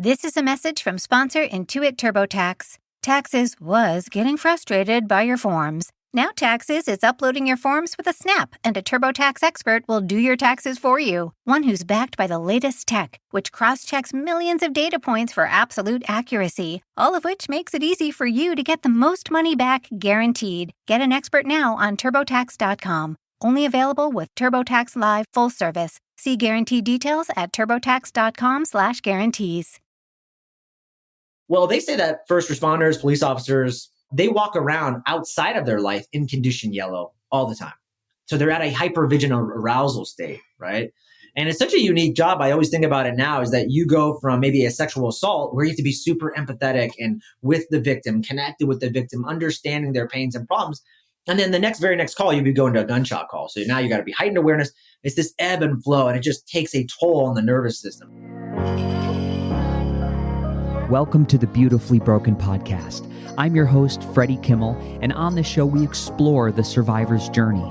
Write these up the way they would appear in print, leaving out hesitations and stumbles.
This is a message from sponsor Intuit TurboTax. Taxes was getting frustrated by your forms. Now Taxes is uploading your forms with a snap, and a TurboTax expert will do your taxes for you. One who's backed by the latest tech, which cross-checks millions of data points for absolute accuracy, all of which makes it easy for you to get the most money back guaranteed. Get an expert now on TurboTax.com. Only available with TurboTax Live full service. See guarantee details at TurboTax.com/guarantees. Well, they say that first responders, police officers, they walk around outside of their life in condition yellow all the time. So they're at a hypervigilant arousal state, right? And it's such a unique job. I always think about it now is that you go from maybe a sexual assault where you have to be super empathetic and with the victim, connected with the victim, understanding their pains and problems. And then the very next call, you'd be going to a gunshot call. So now you got to be heightened awareness. It's this ebb and flow, and it just takes a toll on the nervous system. Welcome to the Beautifully Broken podcast. I'm your host, Freddie Kimmel, and on this show we explore the survivor's journey,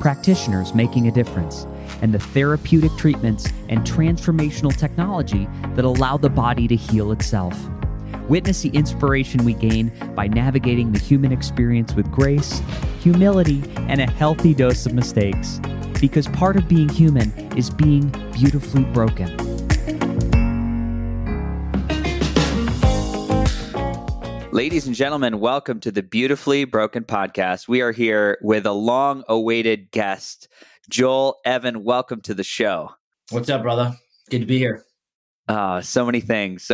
practitioners making a difference, and the therapeutic treatments and transformational technology that allow the body to heal itself. Witness the inspiration we gain by navigating the human experience with grace, humility, and a healthy dose of mistakes. Because part of being human is being beautifully broken. Ladies and gentlemen, welcome to the Beautifully Broken podcast. We are here with a long-awaited guest, Joel Evan. Welcome to the show. What's up, brother? Good to be here. So many things.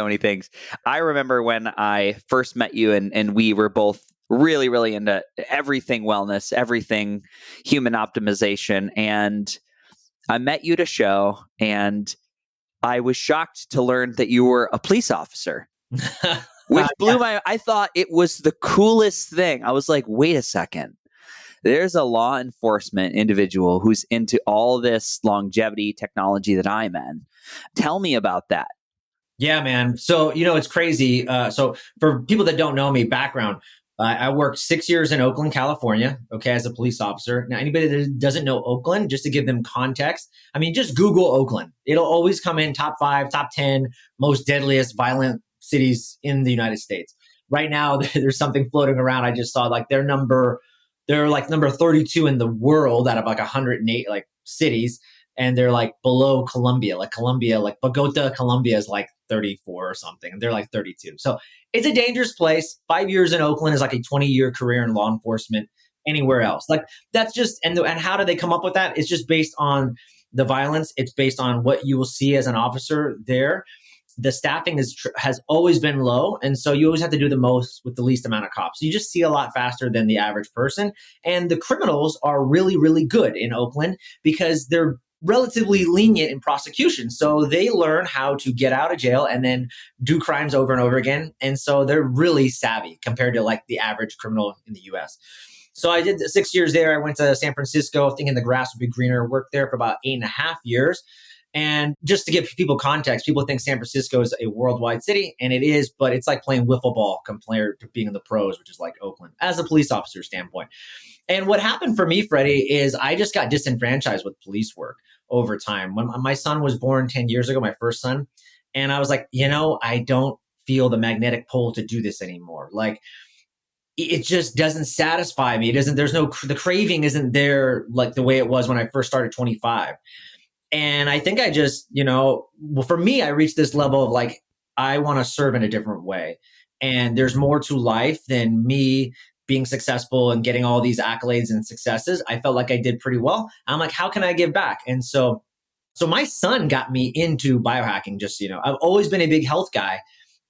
I remember when I first met you and we were both really, really into everything wellness, everything human optimization. And I met you at a show and I was shocked to learn that you were a police officer. Which blew I thought it was the coolest thing. I was like, wait a second. There's a law enforcement individual who's into all this longevity technology that I'm in. Tell me about that. Yeah, man. So, it's crazy. So for people that don't know me, background, I worked 6 years in Oakland, California, as a police officer. Now, anybody that doesn't know Oakland, just to give them context, just Google Oakland. It'll always come in top 5, top 10 most deadliest violent cities in the United States. Right now, there's something floating around. I just saw they're number 32 in the world out of 108 cities, and they're below Colombia. Bogota, Colombia is 34 or something, and they're 32. So it's a dangerous place. 5 years in Oakland is a 20-year career in law enforcement. Anywhere else, that's just and how do they come up with that? It's just based on the violence. It's based on what you will see as an officer there. The staffing has always been low. And so you always have to do the most with the least amount of cops. You just see a lot faster than the average person. And the criminals are really, really good in Oakland because they're relatively lenient in prosecution. So they learn how to get out of jail and then do crimes over and over again. And so they're really savvy compared to the average criminal in the US. So I did 6 years there. I went to San Francisco thinking the grass would be greener, worked there for about 8.5 years. And just to give people context, people think San Francisco is a worldwide city, and it is, but it's like playing wiffle ball compared to being in the pros, which is like Oakland, as a police officer standpoint. And what happened for me, Freddie, is I just got disenfranchised with police work over time. When my son was born 10 years ago, my first son, and I was like, I don't feel the magnetic pull to do this anymore. It just doesn't satisfy me. The craving isn't there the way it was when I first started 25. And I think I just, for me, I reached this level of I want to serve in a different way. And there's more to life than me being successful and getting all these accolades and successes. I felt like I did pretty well. I'm like, how can I give back? And so my son got me into biohacking. I've always been a big health guy,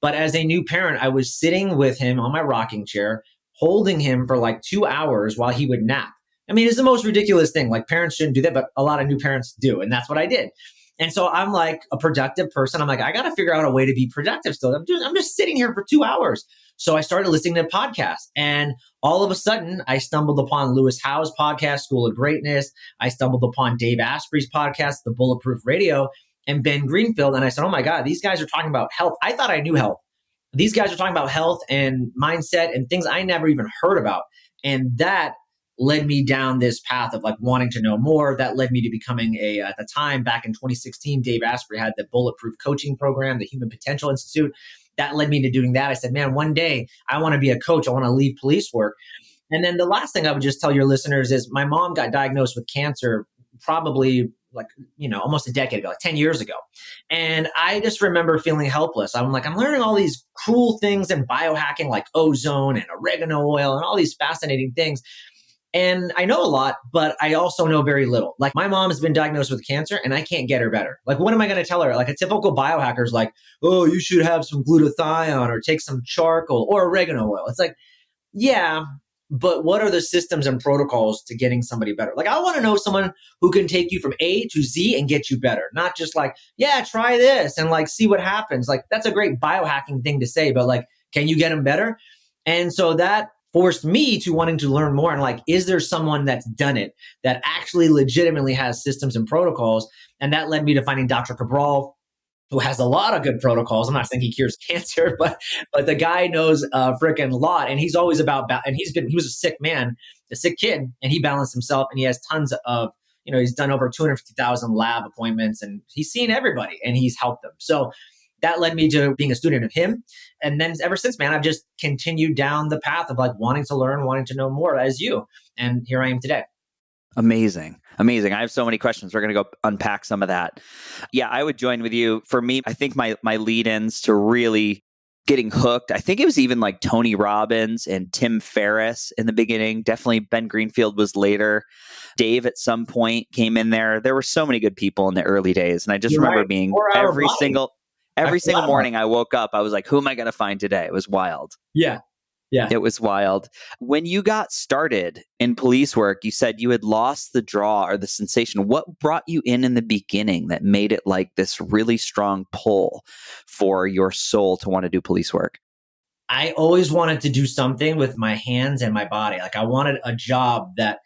but as a new parent, I was sitting with him on my rocking chair, holding him for 2 hours while he would nap. It's the most ridiculous thing. Parents shouldn't do that, but a lot of new parents do. And that's what I did. And so I'm a productive person. I'm I got to figure out a way to be productive still. I'm just sitting here for 2 hours. So I started listening to podcasts. And all of a sudden, I stumbled upon Lewis Howes' podcast, School of Greatness. I stumbled upon Dave Asprey's podcast, The Bulletproof Radio, and Ben Greenfield. And I said, oh my God, these guys are talking about health. I thought I knew health. These guys are talking about health and mindset and things I never even heard about. And that led me down this path of like wanting to know more. That led me to becoming at the time, back in 2016, Dave Asprey had the Bulletproof Coaching Program, the Human Potential Institute. That led me to doing that. I said, man, one day I want to be a coach. I want to leave police work. And then the last thing I would just tell your listeners is my mom got diagnosed with cancer probably like, almost a decade ago, like 10 years ago. And I just remember feeling helpless. I'm learning all these cool things in biohacking, like ozone and oregano oil and all these fascinating things. And I know a lot, but I also know very little. Like my mom has been diagnosed with cancer and I can't get her better. Like, what am I going to tell her? Like a typical biohacker is like, oh, you should have some glutathione or take some charcoal or oregano oil. It's like, yeah, but what are the systems and protocols to getting somebody better? Like, I want to know someone who can take you from A to Z and get you better, not just like, yeah, try this and like see what happens. Like, that's a great biohacking thing to say, but like, can you get them better? And so that forced me to wanting to learn more and like, is there someone that's done it that actually legitimately has systems and protocols? And that led me to finding Dr. Cabral, who has a lot of good protocols. I'm not saying he cures cancer, but the guy knows a freaking lot, and he's always about, and he was a sick man, a sick kid, and he balanced himself, and he has tons of, he's done over 250,000 lab appointments, and he's seen everybody, and he's helped them. So that led me to being a student of him. And then ever since, man, I've just continued down the path of like wanting to learn, wanting to know more as you. And here I am today. Amazing. I have so many questions. We're going to go unpack some of that. Yeah, I would join with you. For me, I think my lead-ins to really getting hooked, I think it was even like Tony Robbins and Tim Ferriss in the beginning. Definitely Ben Greenfield was later. Dave at some point came in there. There were so many good people in the early days. And I just remember being every single morning I woke up, I was like, who am I going to find today? It was wild. Yeah. It was wild. When you got started in police work, you said you had lost the draw or the sensation. What brought you in the beginning that made it like this really strong pull for your soul to want to do police work? I always wanted to do something with my hands and my body. Like I wanted a job that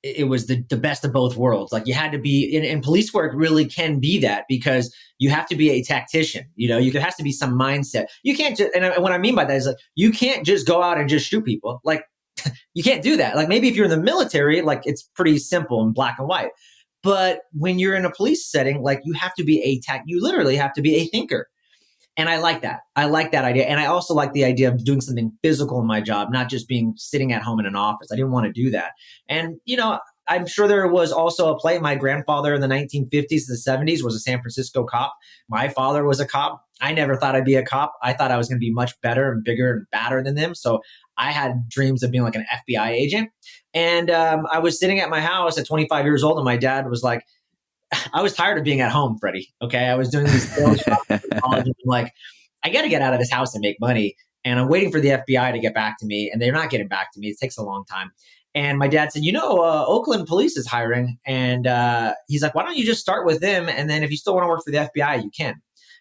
it was the best of both worlds. Like you had to be in police work really can be that because you have to be a tactician. There has to be some mindset. You can't just, and what I mean by that is like, you can't just go out and just shoot people. Like you can't do that. Like maybe if you're in the military, like it's pretty simple and black and white. But when you're in a police setting, like you have to be you literally have to be a thinker. And I like that. I like that idea. And I also like the idea of doing something physical in my job, not just being sitting at home in an office. I didn't want to do that. And, I'm sure there was also a play. My grandfather in the 1950s to the 70s was a San Francisco cop. My father was a cop. I never thought I'd be a cop. I thought I was going to be much better and bigger and badder than them. So I had dreams of being like an FBI agent. And I was sitting at my house at 25 years old and my dad was like, I was tired of being at home, Freddie. Okay. I was doing these sales jobs in college and I'm like, I got to get out of this house and make money. And I'm waiting for the FBI to get back to me. And they're not getting back to me. It takes a long time. And my dad said, Oakland police is hiring. And he's like, why don't you just start with them? And then if you still want to work for the FBI, you can.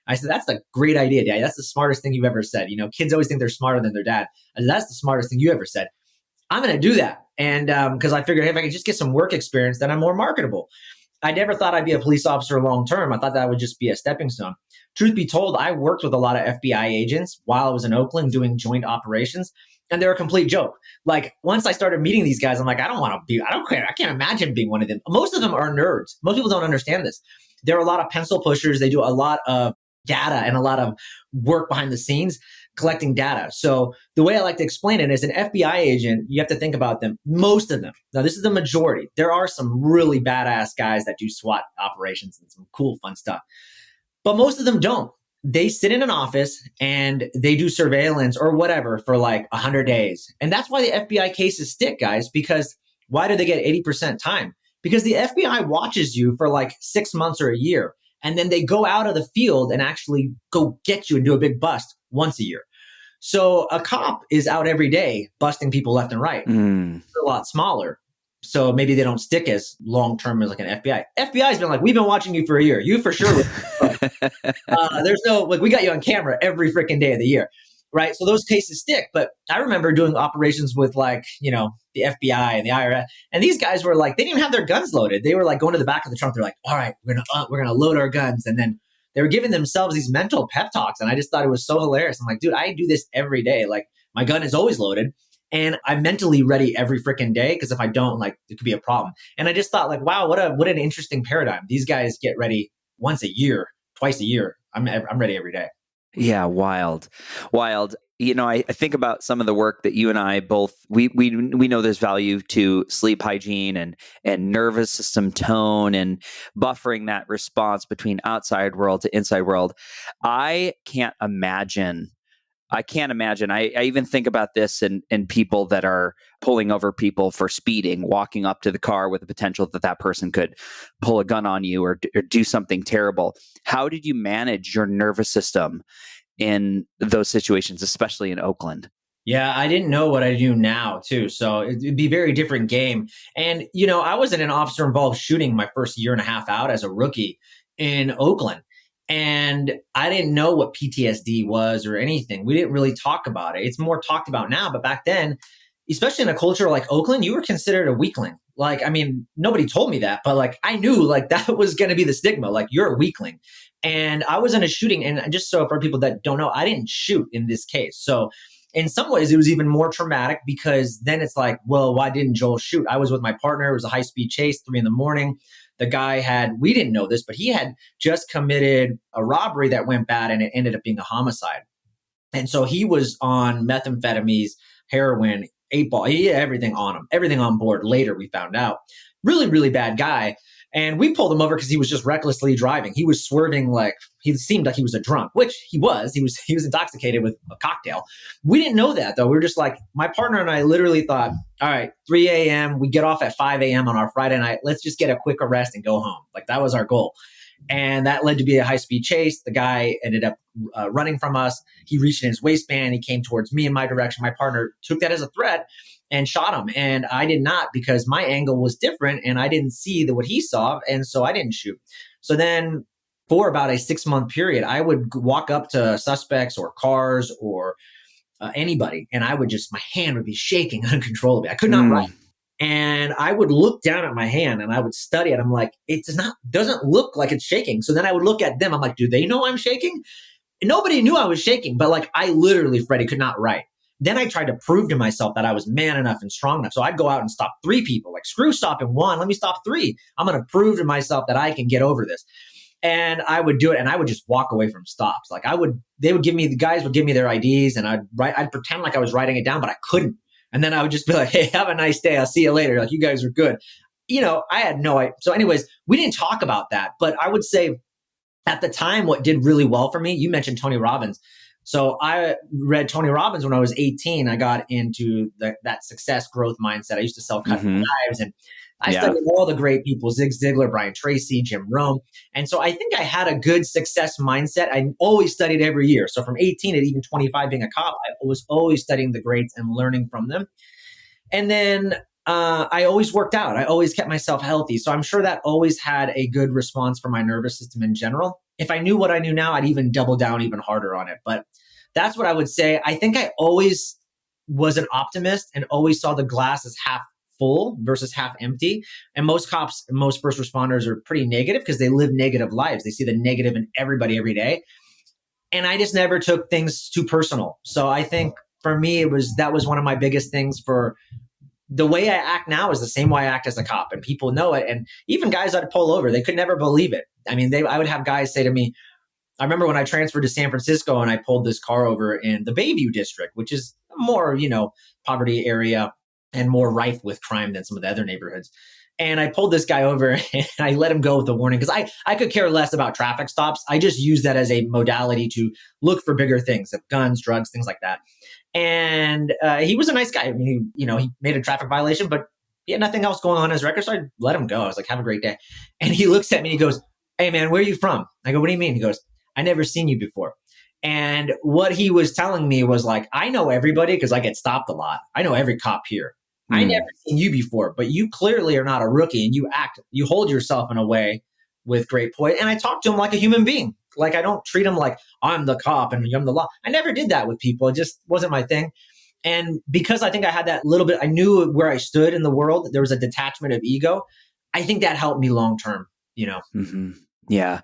I said, that's a great idea, Dad. That's the smartest thing you've ever said. Kids always think they're smarter than their dad. I said, that's the smartest thing you ever said. I'm going to do that. And because I figured, hey, if I could just get some work experience, then I'm more marketable. I never thought I'd be a police officer long term. I thought that would just be a stepping stone. Truth be told, I worked with a lot of FBI agents while I was in Oakland doing joint operations, and they're a complete joke. Like once I started meeting these guys, I'm like, I don't care. I can't imagine being one of them. Most of them are nerds. Most people don't understand this. There are a lot of pencil pushers. They do a lot of data and a lot of work behind the scenes collecting data. So the way I like to explain it is an FBI agent, you have to think about them. Most of them. Now, this is the majority. There are some really badass guys that do SWAT operations and some cool, fun stuff. But most of them don't. They sit in an office and they do surveillance or whatever for like 100 days. And that's why the FBI cases stick, guys, because why do they get 80% time? Because the FBI watches you for like 6 months or a year. And then they go out of the field and actually go get you and do a big bust once a year. So a cop is out every day busting people left and right. They're a lot smaller. So maybe they don't stick as long-term as like an FBI. FBI's been like, we've been watching you for a year. You for sure. There's no, like we got you on camera every freaking day of the year. Right. So those cases stick. But I remember doing operations with like, the FBI and the IRS. And these guys were like, they didn't even have their guns loaded. They were like going to the back of the trunk. They're like, all right, we're going to load our guns. And then they were giving themselves these mental pep talks. And I just thought it was so hilarious. I'm like, dude, I do this every day. Like my gun is always loaded. And I'm mentally ready every freaking day, because if I don't, like, it could be a problem. And I just thought, like, wow, what an interesting paradigm. These guys get ready once a year, twice a year. I'm ready every day. Yeah, wild, wild. I think about some of the work that you and I both we know there's value to sleep hygiene and nervous system tone and buffering that response between outside world to inside world. I can't imagine. I even think about this in people that are pulling over people for speeding, walking up to the car with the potential that person could pull a gun on you or do something terrible. How did you manage your nervous system in those situations, especially in Oakland? Yeah, I didn't know what I do now too. So it'd be a very different game. And, I was in an officer involved shooting my first year and a half out as a rookie in Oakland. And I didn't know what PTSD was or anything. We didn't really talk about it. It's more talked about now. But back then, especially in a culture like Oakland, you were considered a weakling. Like, I mean, nobody told me that, but like, I knew like that was going to be the stigma. Like, you're a weakling. And I was in a shooting. And just so for people that don't know, I didn't shoot in this case. So in some ways, it was even more traumatic, because then it's like, well, why didn't Joel shoot? I was with my partner. It was a high-speed chase, 3 a.m. The guy we didn't know this, but he had just committed a robbery that went bad, and it ended up being a homicide. And so he was on methamphetamines, heroin, 8-ball. He had everything on him, everything on board. Later, we found out. Really, really bad guy. And we pulled him over because he was just recklessly driving. He was swerving like he seemed like he was a drunk, which he was. He was intoxicated with a cocktail. We didn't know that, though. We were just like, my partner and I literally thought, all right, 3 a.m. We get off at 5 a.m. on our Friday night. Let's just get a quick arrest and go home. Like, that was our goal. And that led to be a high-speed chase. The guy ended up running from us. He reached in his waistband. He came towards me in my direction. My partner took that as a threat and shot him. And I did not, because my angle was different and I didn't see what he saw. And so I didn't shoot. So then for about a 6-month period, I would walk up to suspects or cars or anybody, and my hand would be shaking uncontrollably. I could not write. And I would look down at my hand and I would study it. I'm like, doesn't look like it's shaking. So then I would look at them. I'm like, do they know I'm shaking? And nobody knew I was shaking, but like, I literally, Freddie, could not write. Then I tried to prove to myself that I was man enough and strong enough. So I'd go out and stop 3 people. Like, screw stopping 1. Let me stop 3. I'm going to prove to myself that I can get over this. And I would do it, and I would just walk away from stops. Like, the guys would give me their IDs, and I'd pretend like I was writing it down, but I couldn't. And then I would just be like, hey, have a nice day. I'll see you later. Like, you guys are good. I had no idea. So anyways, we didn't talk about that. But I would say at the time, what did really well for me, you mentioned Tony Robbins. So I read Tony Robbins when I was 18. I got into that success growth mindset. I used to sell custom knives, and I studied all the great people: Zig Ziglar, Brian Tracy, Jim Rohn. And so I think I had a good success mindset. I always studied every year. So from 18 to even 25 being a cop, I was always studying the greats and learning from them. And then I always worked out. I always kept myself healthy. So I'm sure that always had a good response for my nervous system in general. If I knew what I knew now, I'd even double down even harder on it. But that's what I would say. I think I always was an optimist and always saw the glass as half full versus half empty. And most cops and most first responders are pretty negative because they live negative lives. They see the negative in everybody every day. And I just never took things too personal. So I think for me, that was one of my biggest things. For the way I act now is the same way I act as a cop, and people know it. And even guys I'd pull over, they could never believe it. I mean, I would have guys say to me, I remember when I transferred to San Francisco and I pulled this car over in the Bayview district, which is more, poverty area and more rife with crime than some of the other neighborhoods. And I pulled this guy over and I let him go with a warning because I could care less about traffic stops. I just use that as a modality to look for bigger things, like guns, drugs, things like that. And he was a nice guy. I mean, he made a traffic violation, but he had nothing else going on in his record. So I let him go. I was like, have a great day. And he looks at me and he goes, hey man, where are you from? I go, what do you mean? He goes, I never seen you before. And what he was telling me was like, I know everybody because I get stopped a lot. I know every cop here. I never seen you before, but you clearly are not a rookie, and you hold yourself in a way with great poise. And I talk to him like a human being. Like, I don't treat him like I'm the cop and I'm the law. I never did that with people. It just wasn't my thing. And because I think I had that little bit, I knew where I stood in the world. There was a detachment of ego. I think that helped me long term, Mm-hmm. Yeah.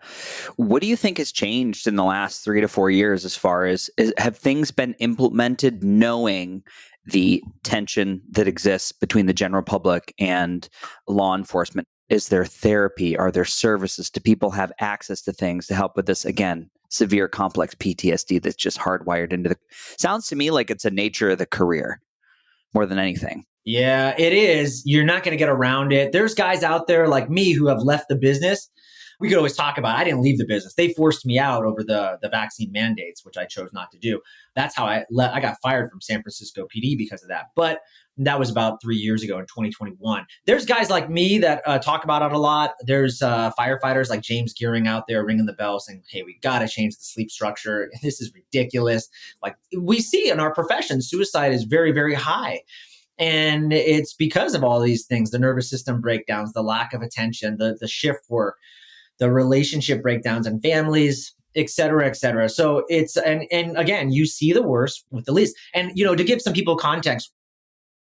What do you think has changed in the last 3 to 4 years as far as have things been implemented knowing the tension that exists between the general public and law enforcement? Is there therapy? Are there services? Do people have access to things to help with this, again, severe complex PTSD that's just hardwired into the... Sounds to me like it's a nature of the career more than anything. Yeah, it is. You're not going to get around it. There's guys out there like me who have left the business. We could always talk about it. I didn't leave the business. They forced me out over the vaccine mandates, which I chose not to do. That's how I got fired from San Francisco PD because of that. But that was about 3 years ago in 2021. There's guys like me that talk about it a lot. There's firefighters like James Gearing out there ringing the bell saying, hey, we got to change the sleep structure. This is ridiculous. Like we see in our profession, suicide is very, very high. And it's because of all these things, the nervous system breakdowns, the lack of attention, the shift work, the relationship breakdowns in families, et cetera, et cetera. So it's, and again, you see the worst with the least. And, you know, to give some people context,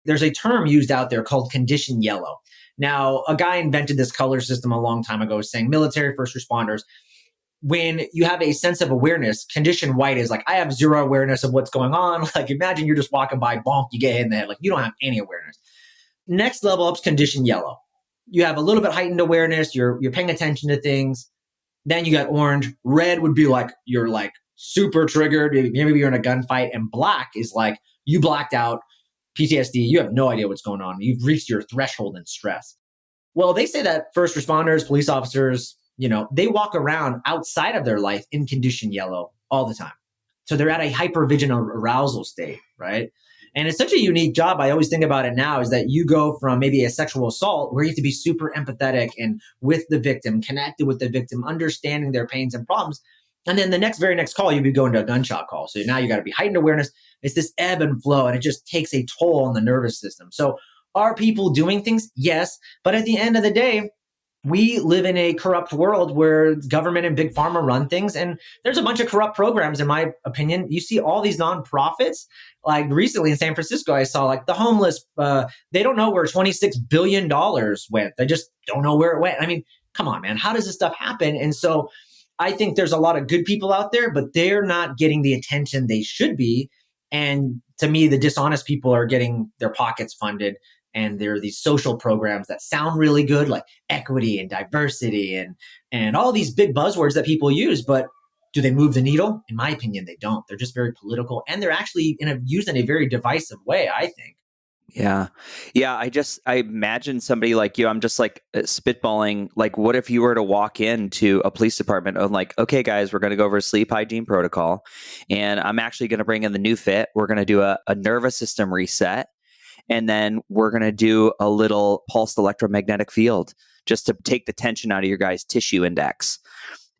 there's a term used out there called condition yellow. Now, a guy invented this color system a long time ago saying military first responders, when you have a sense of awareness, condition white is like, I have zero awareness of what's going on. Like, imagine you're just walking by, bonk, you get hit in the head. Like, you don't have any awareness. Next level up is condition yellow. You have a little bit heightened awareness. You're paying attention to things. Then you got orange. Red would be like, you're like super triggered. Maybe you're in a gunfight. And black is like, you blacked out, PTSD. You have no idea what's going on. You've reached your threshold in stress. Well, they say that first responders, police officers, you know, they walk around outside of their life in condition yellow all the time. So they're at a hypervigilant arousal state, right? And it's such a unique job. I always think about it now is that you go from maybe a sexual assault where you have to be super empathetic and with the victim, connected with the victim, understanding their pains and problems. And then the very next call, you'll be going to a gunshot call. So now you got to be heightened awareness. It's this ebb and flow, and it just takes a toll on the nervous system. So are people doing things? Yes. But at the end of the day, we live in a corrupt world where government and big pharma run things. And there's a bunch of corrupt programs, in my opinion. You see all these nonprofits. Like recently in San Francisco, I saw like the homeless, they don't know where $26 billion went. They just don't know where it went. I mean, come on, man. How does this stuff happen? And so I think there's a lot of good people out there, but they're not getting the attention they should be. And to me, the dishonest people are getting their pockets funded. And there are these social programs that sound really good, like equity and diversity and all these big buzzwords that people use. But do they move the needle? In my opinion, they don't. They're just very political. And they're actually used in a very divisive way, I think. Yeah. Yeah. I imagine somebody like you, I'm just like spitballing, like, what if you were to walk into a police department and like, okay, guys, we're going to go over a sleep hygiene protocol. And I'm actually going to bring in the new fit. We're going to do a nervous system reset. And then we're going to do a little pulsed electromagnetic field just to take the tension out of your guys' tissue index.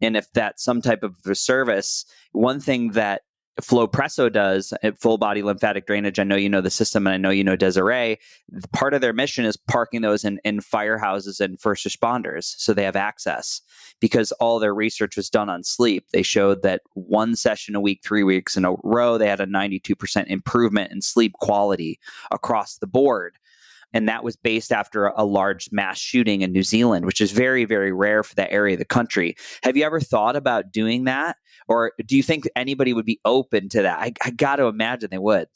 And if that's some type of a service, one thing that Flowspresso does at full body lymphatic drainage, I know you know the system and I know you know Desiree, part of their mission is parking those in firehouses and first responders so they have access, because all their research was done on sleep. They showed that one session a week, 3 weeks in a row, they had a 92% improvement in sleep quality across the board. And that was based after a large mass shooting in New Zealand, which is very, very rare for that area of the country. Have you ever thought about doing that? Or do you think anybody would be open to that? I got to imagine they would.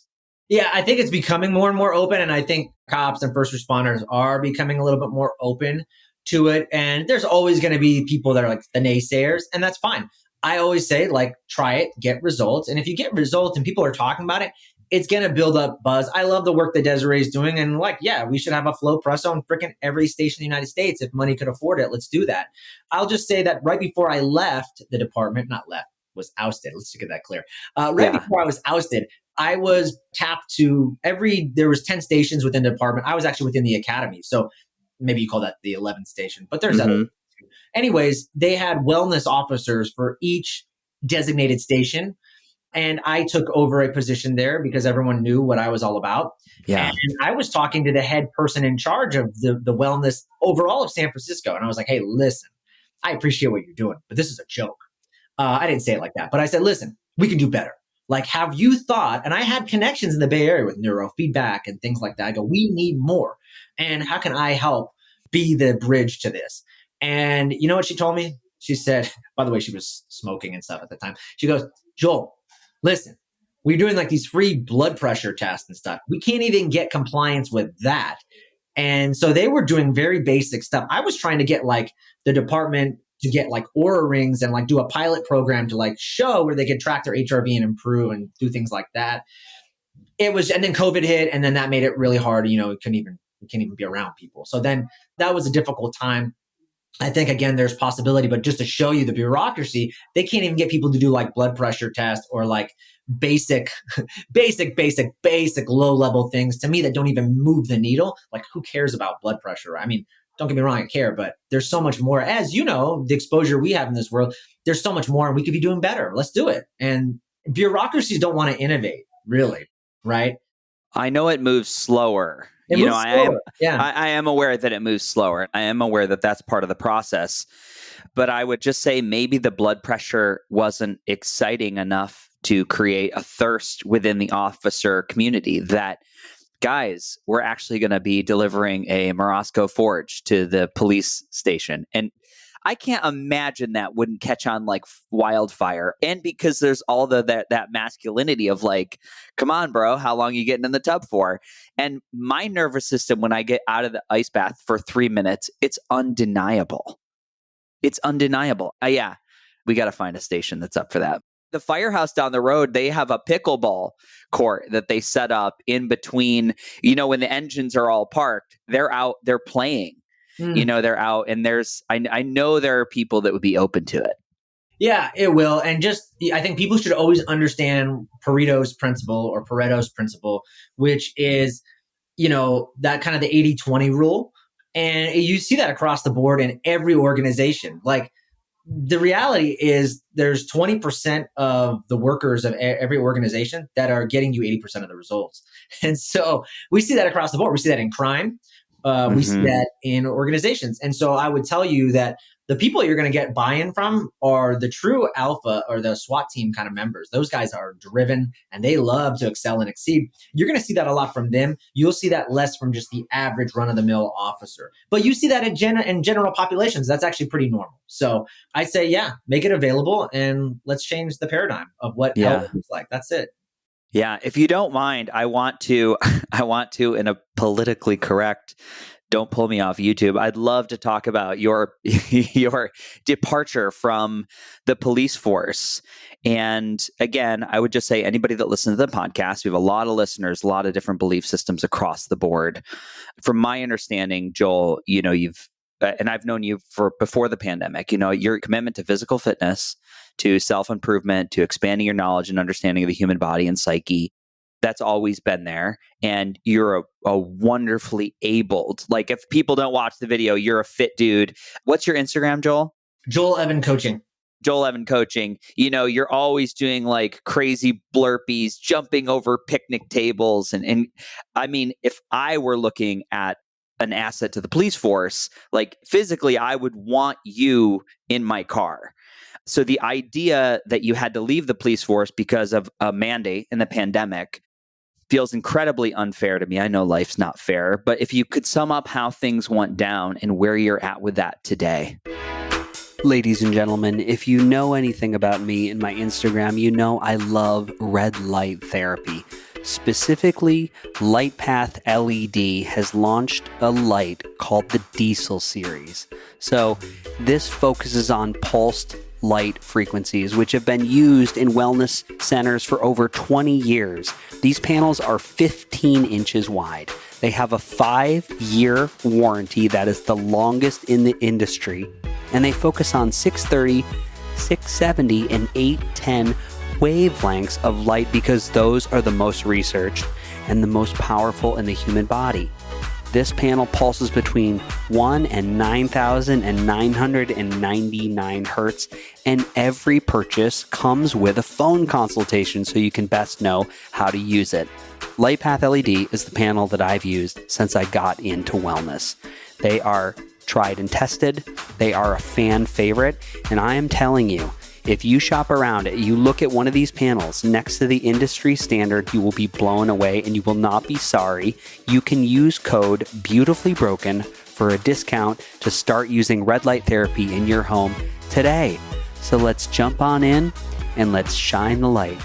Yeah, I think it's becoming more and more open. And I think cops and first responders are becoming a little bit more open to it. And there's always going to be people that are like the naysayers, and that's fine. I always say, like, try it, get results. And if you get results and people are talking about it, it's going to build up buzz. I love the work that Desiree is doing. And like, yeah, we should have a Flowspresso in freaking every station in the United States. If money could afford it, let's do that. I'll just say that right before I left the department, not left, was ousted. Let's get that clear. Before I was ousted, I was tapped to there was 10 stations within the department. I was actually within the academy. So maybe you call that the 11th station, but there's other. Anyways, they had wellness officers for each designated station. And I took over a position there because everyone knew what I was all about. Yeah. And I was talking to the head person in charge of the wellness overall of San Francisco. And I was like, hey, listen, I appreciate what you're doing, but this is a joke. I didn't say it like that, but I said, listen, we can do better. Like, have you thought, and I had connections in the Bay Area with neurofeedback and things like that. I go, we need more. And how can I help be the bridge to this? And you know what she told me? she said, by the way, she was smoking and stuff at the time. She goes, Joel, listen, we're doing like these free blood pressure tests and stuff. We can't even get compliance with that. And so they were doing very basic stuff. I was trying to get like the department to get like Oura rings and like do a pilot program to like show where they could track their HRV and improve and do things like that. It was, and then COVID hit, and then that made it really hard. You can't even be around people. So then that was a difficult time. I think, again, there's possibility, but just to show you the bureaucracy, they can't even get people to do like blood pressure tests or like basic low level things to me that don't even move the needle. Like, who cares about blood pressure? I mean, don't get me wrong, I care, but there's so much more. As you know, the exposure we have in this world, there's so much more and we could be doing better. Let's do it. And bureaucracies don't want to innovate, really, right? I know it moves slower. I am aware that it moves slower. I am aware that that's part of the process. But I would just say maybe the blood pressure wasn't exciting enough to create a thirst within the officer community that, guys, we're actually going to be delivering a Morosco Forge to the police station. And I can't imagine that wouldn't catch on like wildfire. And because there's all that masculinity of like, come on, bro, how long are you getting in the tub for? And my nervous system, when I get out of the ice bath for 3 minutes, it's undeniable. It's undeniable. Yeah, we got to find a station that's up for that. The firehouse down the road, they have a pickleball court that they set up in between, when the engines are all parked, they're out, they're playing. They're out, and I know there are people that would be open to it. Yeah, it will. And I think people should always understand Pareto's principle, which is, that kind of the 80-20 rule. And you see that across the board in every organization. Like, the reality is there's 20% of the workers of every organization that are getting you 80% of the results. And so we see that across the board. We see that in crime. We see that in organizations. And so I would tell you that the people you're going to get buy-in from are the true alpha or the SWAT team kind of members. Those guys are driven and they love to excel and exceed. You're going to see that a lot from them. You'll see that less from just the average run-of-the-mill officer. But you see that in general populations. That's actually pretty normal. So I say, yeah, make it available and let's change the paradigm of what health looks like. That's it. Yeah, if you don't mind, I want to in a politically correct, don't pull me off YouTube, I'd love to talk about your departure from the police force. And again, I would just say anybody that listens to the podcast, we have a lot of listeners, a lot of different belief systems across the board. From my understanding, Joel, you've and I've known you for before the pandemic, your commitment to physical fitness, to self-improvement, to expanding your knowledge and understanding of the human body and psyche, that's always been there. And you're a wonderfully abled, like if people don't watch the video, you're a fit dude. What's your Instagram, Joel? Joel Evan Coaching. Joel Evan Coaching. You're always doing like crazy blurpees, jumping over picnic tables. And I mean, if I were looking at an asset to the police force, like physically, I would want you in my car. So the idea that you had to leave the police force because of a mandate in the pandemic feels incredibly unfair to me. I know life's not fair, but if you could sum up how things went down and where you're at with that today. Ladies and gentlemen, if you know anything about me and my Instagram, you know I love red light therapy. Specifically, LightPath LED has launched a light called the Diesel series. So this focuses on pulsed light frequencies, which have been used in wellness centers for over 20 years. These panels are 15 inches wide. They have a 5-year warranty that is the longest in the industry, and they focus on 630, 670, and 810 wavelengths of light because those are the most researched and the most powerful in the human body. This panel pulses between 1 and 9,999 hertz, and every purchase comes with a phone consultation so you can best know how to use it. LightPath LED is the panel that I've used since I got into wellness. They are tried and tested. They are a fan favorite, and I am telling you, if you shop around, you look at one of these panels next to the industry standard, you will be blown away and you will not be sorry. You can use code BeautifullyBroken for a discount to start using red light therapy in your home today. So let's jump on in and let's shine the light.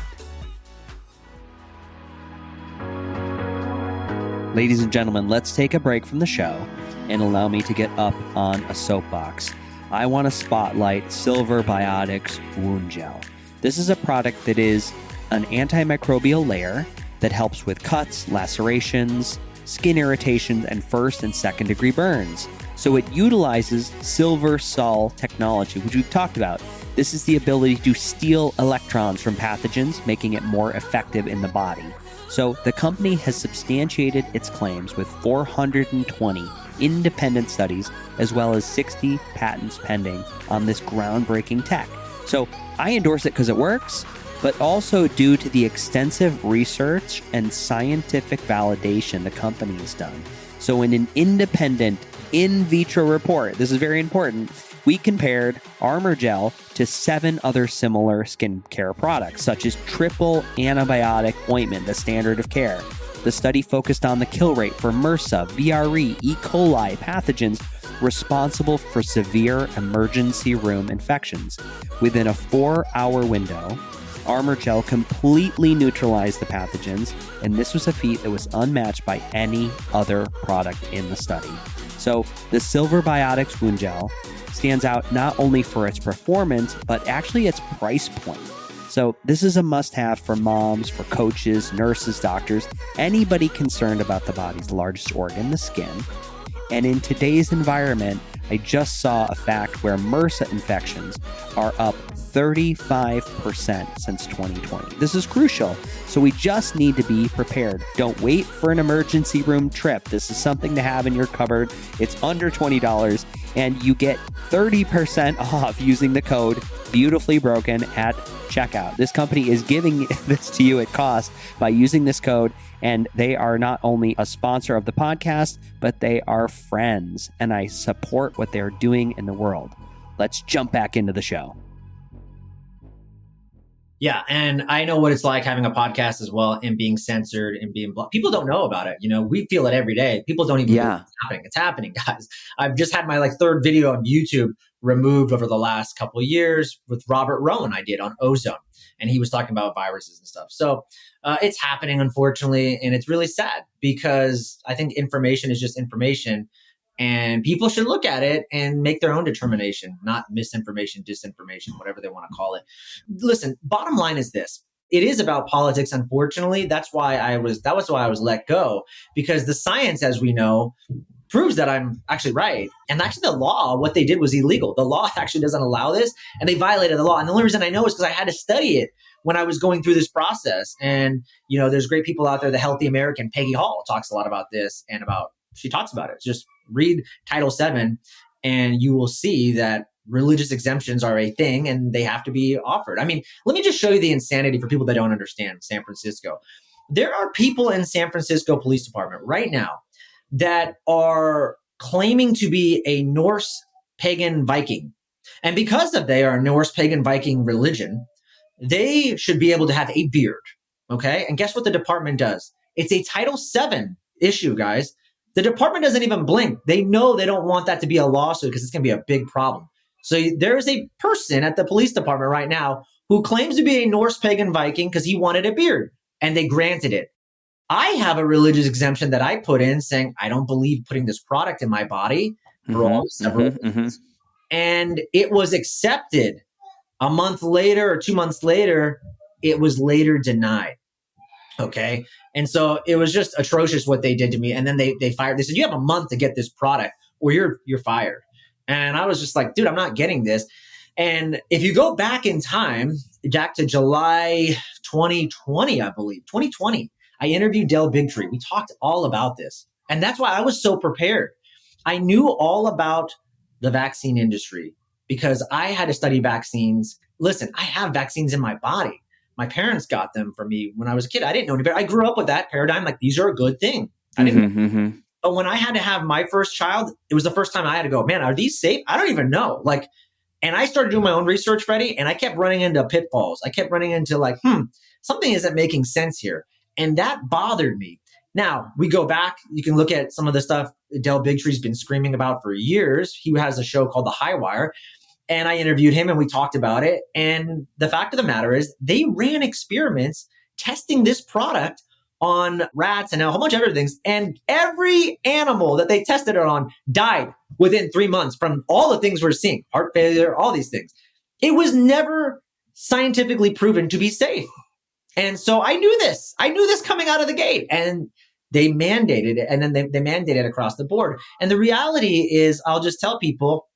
Ladies and gentlemen, let's take a break from the show and allow me to get up on a soapbox. I want to spotlight Silver Biotics Wound Gel. This is a product that is an antimicrobial layer that helps with cuts, lacerations, skin irritations, and first and second degree burns. So it utilizes silver sol technology, which we've talked about. This is the ability to steal electrons from pathogens, making it more effective in the body. So the company has substantiated its claims with 420 independent studies, as well as 60 patents pending on this groundbreaking tech. So I endorse it because it works, but also due to the extensive research and scientific validation the company has done. So in an independent in vitro report, this is very important, we compared Armor Gel to 7 other similar skincare products, such as triple antibiotic ointment, the standard of care. The study focused on the kill rate for MRSA, VRE, E. coli pathogens responsible for severe emergency room infections. Within a 4-hour window, Armor Gel completely neutralized the pathogens, and this was a feat that was unmatched by any other product in the study. So the Silver Biotics Wound Gel stands out not only for its performance, but actually its price point. So this is a must-have for moms, for coaches, nurses, doctors, anybody concerned about the body's largest organ, the skin. And in today's environment, I just saw a fact where MRSA infections are up 35% since 2020. This is crucial. So we just need to be prepared. Don't wait for an emergency room trip. This is something to have in your cupboard. It's under $20 and you get 30% off using the code Beautifully Broken at checkout. This company is giving this to you at cost by using this code, and they are not only a sponsor of the podcast, but they are friends, and I support what they're doing in the world. Let's jump back into the show. Yeah, and I know what it's like having a podcast as well and being censored and being blocked. People don't know about it. You know, we feel it every day. People don't even know it's happening. It's happening, guys. I've just had my third video on YouTube removed over the last couple of years with Robert Rowan I did on ozone. And he was talking about viruses and stuff. So it's happening, unfortunately. And it's really sad because I think information is just information. And people should look at it and make their own determination, not misinformation, disinformation, whatever they want to call it. Listen, bottom line is this. It is about politics, unfortunately. That was why I was let go, because the science, as we know, proves that I'm actually right. And actually the law, what they did was illegal. The law actually doesn't allow this, and they violated the law. And the only reason I know is because I had to study it when I was going through this process. And, you know, there's great people out there. The Healthy American, Peggy Hall, talks a lot about this and she talks about it. Just read Title VII and you will see that religious exemptions are a thing and they have to be offered. I mean, let me just show you the insanity for people that don't understand San Francisco. There are people in San Francisco Police Department right now that are claiming to be a Norse pagan Viking. And because they are a Norse pagan Viking religion, they should be able to have a beard. Okay. And guess what the department does? It's a Title VII issue, guys. The department doesn't even blink. They know they don't want that to be a lawsuit because it's going to be a big problem. So there is a person at the police department right now who claims to be a Norse pagan Viking because he wanted a beard, and they granted it. I have a religious exemption that I put in saying I don't believe putting this product in my body for all several months. And it was accepted. A month later or 2 months later, it was later denied. Okay. And so it was just atrocious what they did to me. And then they fired. They said, you have a month to get this product or you're fired. And I was just like, dude, I'm not getting this. And if you go back in time, back to July 2020, I believe, 2020, I interviewed Del Bigtree. We talked all about this. And that's why I was so prepared. I knew all about the vaccine industry because I had to study vaccines. Listen, I have vaccines in my body. My parents got them for me when I was a kid. I didn't know any better. I grew up with that paradigm. Like, these are a good thing. I didn't know. But when I had to have my first child, it was the first time I had to go, man, are these safe? I don't even know. And I started doing my own research, Freddie, and I kept running into pitfalls. I kept running into something isn't making sense here. And that bothered me. Now, we go back, you can look at some of the stuff Del Bigtree's been screaming about for years. He has a show called The High Wire, and I interviewed him and we talked about it. And the fact of the matter is, they ran experiments testing this product on rats and a whole bunch of other things. And every animal that they tested it on died within 3 months from all the things we're seeing, heart failure, all these things. It was never scientifically proven to be safe. And so I knew this. I knew this coming out of the gate. And they mandated it. And then they mandated it across the board. And the reality is, I'll just tell people,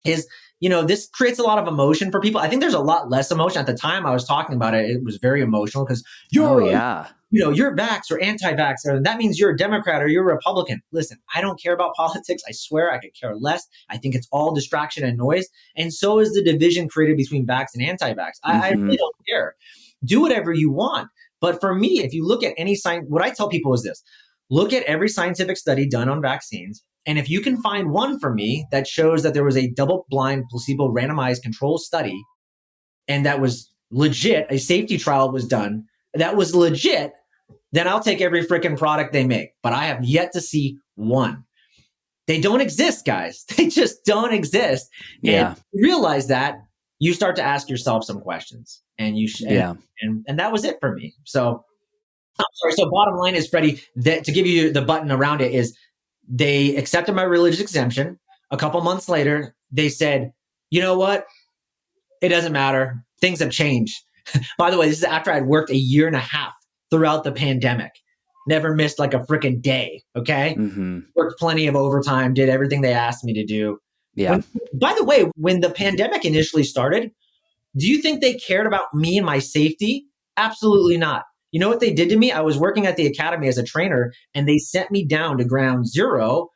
is, this creates a lot of emotion for people. I think there's a lot less emotion. At the time I was talking about it, it was very emotional because you're vax or anti-vax, or that means you're a Democrat or you're a Republican. Listen, I don't care about politics. I swear I could care less. I think it's all distraction and noise. And so is the division created between vax and anti-vax. I really don't care. Do whatever you want. But for me, if you look at any science, what I tell people is this: look at every scientific study done on vaccines. And if you can find one for me that shows that there was a double-blind, placebo randomized control study and that was legit, a safety trial was done, that was legit, then I'll take every freaking product they make. But I have yet to see one. They don't exist, guys. They just don't exist. Yeah. And you realize that, you start to ask yourself some questions. And and that was it for me. So, I'm sorry. So bottom line is, Freddie, that to give you the button around it is, they accepted my religious exemption. A couple months later, they said, you know what? It doesn't matter. Things have changed. By the way, this is after I'd worked a year and a half throughout the pandemic. Never missed like a freaking day. Okay. Worked plenty of overtime, did everything they asked me to do. Yeah. By the way, when the pandemic initially started, do you think they cared about me and my safety? Absolutely not. You know what they did to me? I was working at the academy as a trainer, and they sent me down to ground zero,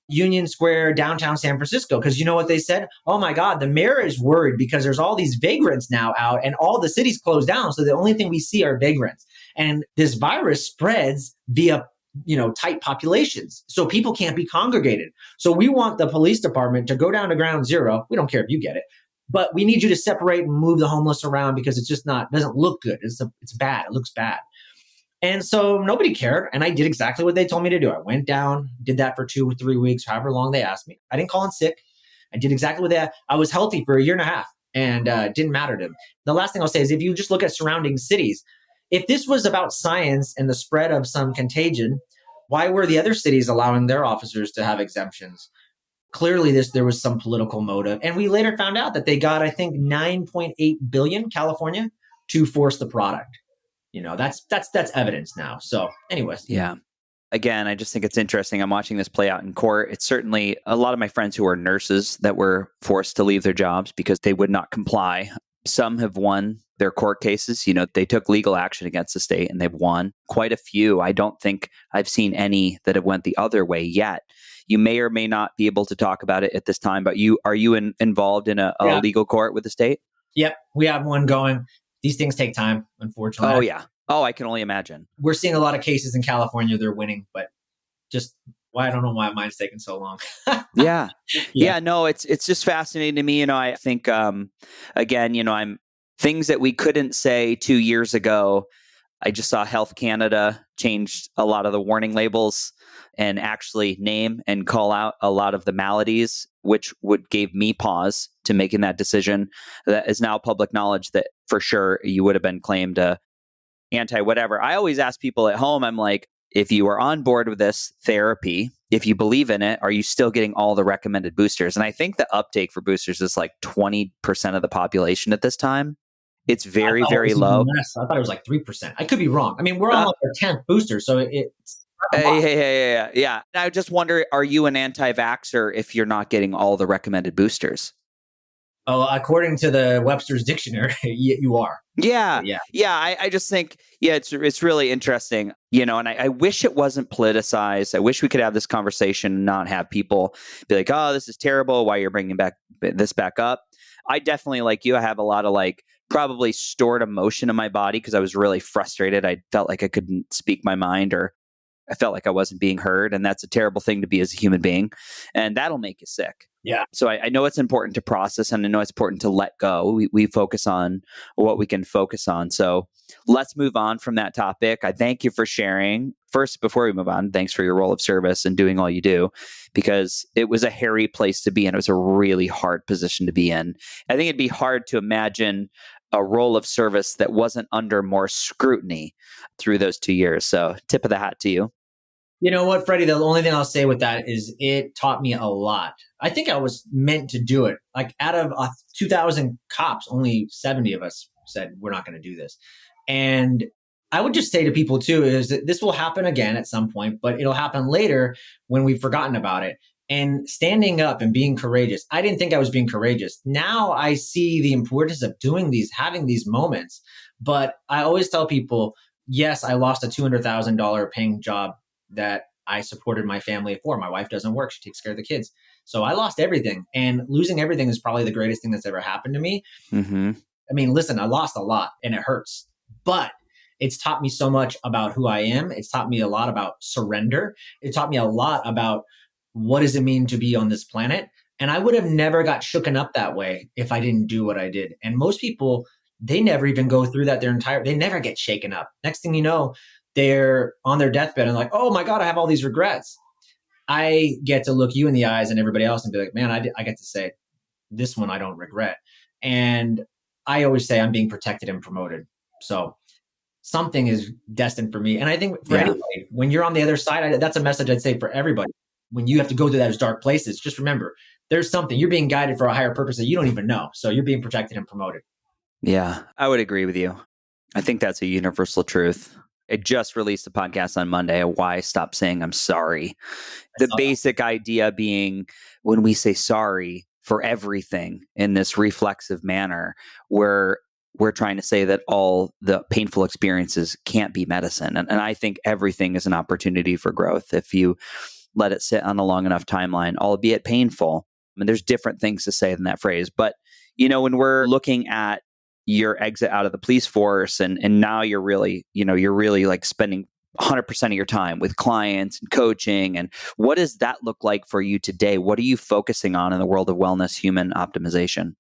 Union Square, downtown San Francisco. Because you know what they said? Oh my God, the mayor is worried because there's all these vagrants now out and all the cities closed down. So the only thing we see are vagrants. And this virus spreads via, tight populations. So people can't be congregated. So we want the police department to go down to ground zero. We don't care if you get it, but we need you to separate and move the homeless around because it's just doesn't look good. It's bad. It looks bad. And so nobody cared. And I did exactly what they told me to do. I went down, did that for 2 or 3 weeks, however long they asked me. I didn't call in sick. I did exactly what I was healthy for a year and a half, and it didn't matter to them. The last thing I'll say is, if you just look at surrounding cities, if this was about science and the spread of some contagion, why were the other cities allowing their officers to have exemptions? Clearly, there was some political motive. And we later found out that they got, I think, $9.8 billion, California, to force the product. That's evidence now. So anyways. Yeah. Again, I just think it's interesting. I'm watching this play out in court. It's certainly a lot of my friends who are nurses that were forced to leave their jobs because they would not comply. Some have won their court cases. They took legal action against the state and they've won. Quite a few. I don't think I've seen any that have went the other way yet. You may or may not be able to talk about it at this time, but are you involved in a legal court with the state? Yep. We have one going. These things take time, unfortunately. Oh, yeah. Oh, I can only imagine. We're seeing a lot of cases in California. They're winning, but I don't know why mine's taking so long. Yeah. No, it's just fascinating to me. I think, again, I'm things that we couldn't say 2 years ago. I just saw Health Canada changed a lot of the warning labels and actually name and call out a lot of the maladies, which gave me pause to making that decision. That is now public knowledge that for sure you would have been claimed anti-whatever. I always ask people at home, I'm like, if you are on board with this therapy, if you believe in it, are you still getting all the recommended boosters? And I think the uptake for boosters is like 20% of the population at this time. It's very, very low. I thought it was like 3%. I could be wrong. I mean, we're on like our 10th booster, so it's... Yeah. I just wonder, are you an anti-vaxxer if you're not getting all the recommended boosters? Oh, according to the Webster's Dictionary, you are. Yeah. I just think, it's really interesting, and I wish it wasn't politicized. I wish we could have this conversation and not have people be like, oh, this is terrible. Why you're bringing this back up? I definitely, like you, I have a lot of probably stored emotion in my body because I was really frustrated. I felt like I couldn't speak my mind, or I felt like I wasn't being heard. And that's a terrible thing to be as a human being. And that'll make you sick. Yeah. So I know it's important to process, and I know it's important to let go. We focus on what we can focus on. So let's move on from that topic. I thank you for sharing. First, before we move on, thanks for your role of service and doing all you do, because it was a hairy place to be in. It was a really hard position to be in. I think it'd be hard to imagine a role of service that wasn't under more scrutiny through those 2 years. So tip of the hat to you. You know what, Freddie? The only thing I'll say with that is it taught me a lot. I think I was meant to do it. Like out of 2,000 cops, only 70 of us said, we're not going to do this. And I would just say to people too, is that this will happen again at some point, but it'll happen later when we've forgotten about it. And standing up and being courageous. I didn't think I was being courageous. Now I see the importance of doing these, having these moments. But I always tell people, yes, I lost a $200,000 paying job that I supported my family for. My wife doesn't work. She takes care of the kids. So I lost everything, and losing everything is probably the greatest thing that's ever happened to me. Mm-hmm. I mean, listen, I lost a lot and it hurts, but it's taught me so much about who I am. It's taught me a lot about surrender. It taught me a lot about what does it mean to be on this planet. And I would have never got shooken up that way if I didn't do what I did. And most people, they never even go through that they never get shaken up. Next thing you know, they're on their deathbed and like, oh my God, I have all these regrets. I get to look you in the eyes and everybody else and be like, man, I get to say this one I don't regret. And I always say I'm being protected and promoted. So something is destined for me. And I think for anybody, when you're on the other side, that's a message I'd say for everybody. When you have to go through those dark places, just remember, there's something. You're being guided for a higher purpose that you don't even know. So you're being protected and promoted. Yeah, I would agree with you. I think that's a universal truth. I just released a podcast on Monday, Why Stop Saying I'm Sorry. The basic idea being when we say sorry for everything in this reflexive manner, we're trying to say that all the painful experiences can't be medicine. And I think everything is an opportunity for growth if you let it sit on a long enough timeline, albeit painful. I mean, there's different things to say than that phrase. But, when we're looking at your exit out of the police force and now you're really like spending 100% of your time with clients and coaching, and what does that look like for you today? What are you focusing on in the world of wellness, human optimization?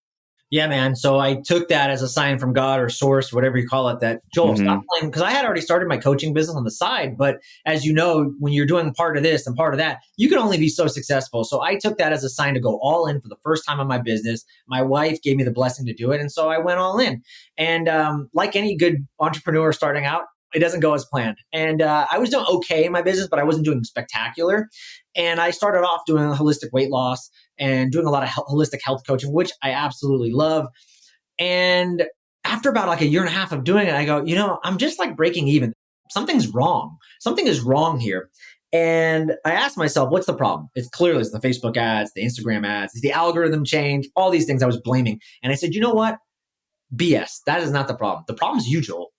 Yeah, man. So I took that as a sign from God or source, whatever you call it, that Joel, stop playing. Because I had already started my coaching business on the side. But as you know, when you're doing part of this and part of that, you can only be so successful. So I took that as a sign to go all in for the first time in my business. My wife gave me the blessing to do it. And so I went all in. And like any good entrepreneur starting out, it doesn't go as planned. And I was doing okay in my business, but I wasn't doing spectacular. And I started off doing holistic weight loss and doing a lot of holistic health coaching, which I absolutely love. And after about like a year and a half of doing it, I go, I'm just like breaking even. Something's wrong. Something is wrong here. And I asked myself, what's the problem? It's clearly the Facebook ads, the Instagram ads, it's the algorithm change, all these things I was blaming. And I said, you know what? BS. That is not the problem. The problem is you, Joel.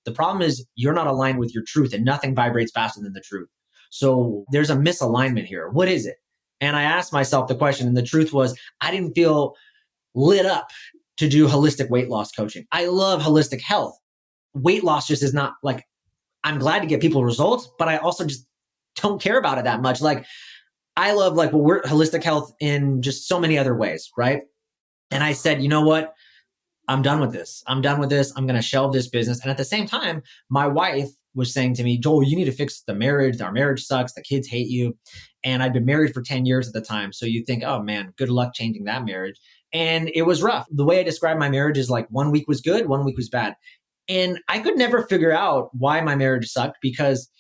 The problem is you're not aligned with your truth, and nothing vibrates faster than the truth. So there's a misalignment here. What is it? And I asked myself the question, and the truth was I didn't feel lit up to do holistic weight loss coaching. I love holistic health. Weight loss just is not like, I'm glad to get people results, but I also just don't care about it that much. Like I love we're holistic health in just so many other ways, right? And I said, you know what? I'm done with this. I'm going to shelve this business. And at the same time, my wife was saying to me, Joel, you need to fix the marriage. Our marriage sucks. The kids hate you. And I'd been married for 10 years at the time. So you think, oh man, good luck changing that marriage. And it was rough. The way I described my marriage is like 1 week was good, 1 week was bad. And I could never figure out why my marriage sucked, because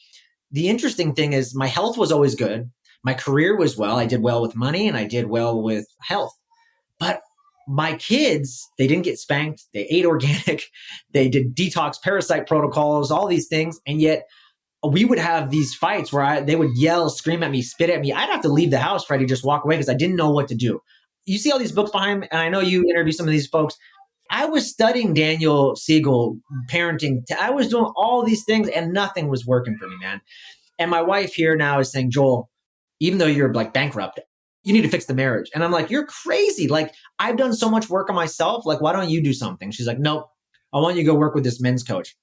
the interesting thing is my health was always good. My career was well. I did well with money and I did well with health. But my kids, they didn't get spanked. They ate organic. They did detox, parasite protocols, all these things. And yet we would have these fights where they would yell, scream at me, spit at me. I'd have to leave the house, Freddie, just walk away because I didn't know what to do. You see all these books behind me, and I know you interview some of these folks. I was studying Daniel Siegel, parenting. I was doing all these things and nothing was working for me, man. And my wife here now is saying, Joel, even though you're like bankrupt, you need to fix the marriage. And I'm like, you're crazy. Like, I've done so much work on myself. Like, why don't you do something? She's like, nope, I want you to go work with this men's coach.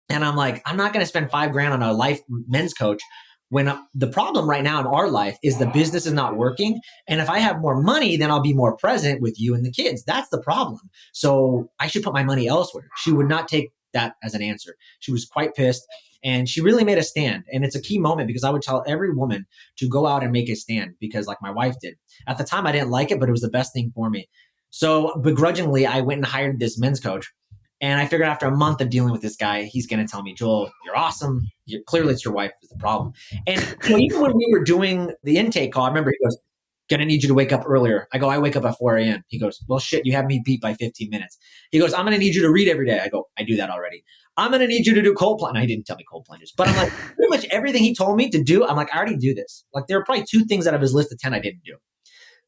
And I'm like, I'm not going to spend $5,000 on a life men's coach when the problem right now in our life is the business is not working. And if I have more money, then I'll be more present with you and the kids. That's the problem. So I should put my money elsewhere. She would not take that as an answer. She was quite pissed and she really made a stand. And it's a key moment because I would tell every woman to go out and make a stand because like my wife did. At the time, I didn't like it, but it was the best thing for me. So begrudgingly, I went and hired this men's coach. And I figured after a month of dealing with this guy, he's going to tell me, Joel, you're awesome. Clearly, it's your wife is the problem. And even when we were doing the intake call, I remember he goes, going to need you to wake up earlier. I go, I wake up at 4 a.m. He goes, well, shit, you have me beat by 15 minutes. He goes, I'm going to need you to read every day. I go, I do that already. I'm going to need you to do cold plunge. No, he didn't tell me cold plunges, but I'm like, pretty much everything he told me to do, I'm like, I already do this. Like there were probably 2 things out of his list of 10 I didn't do.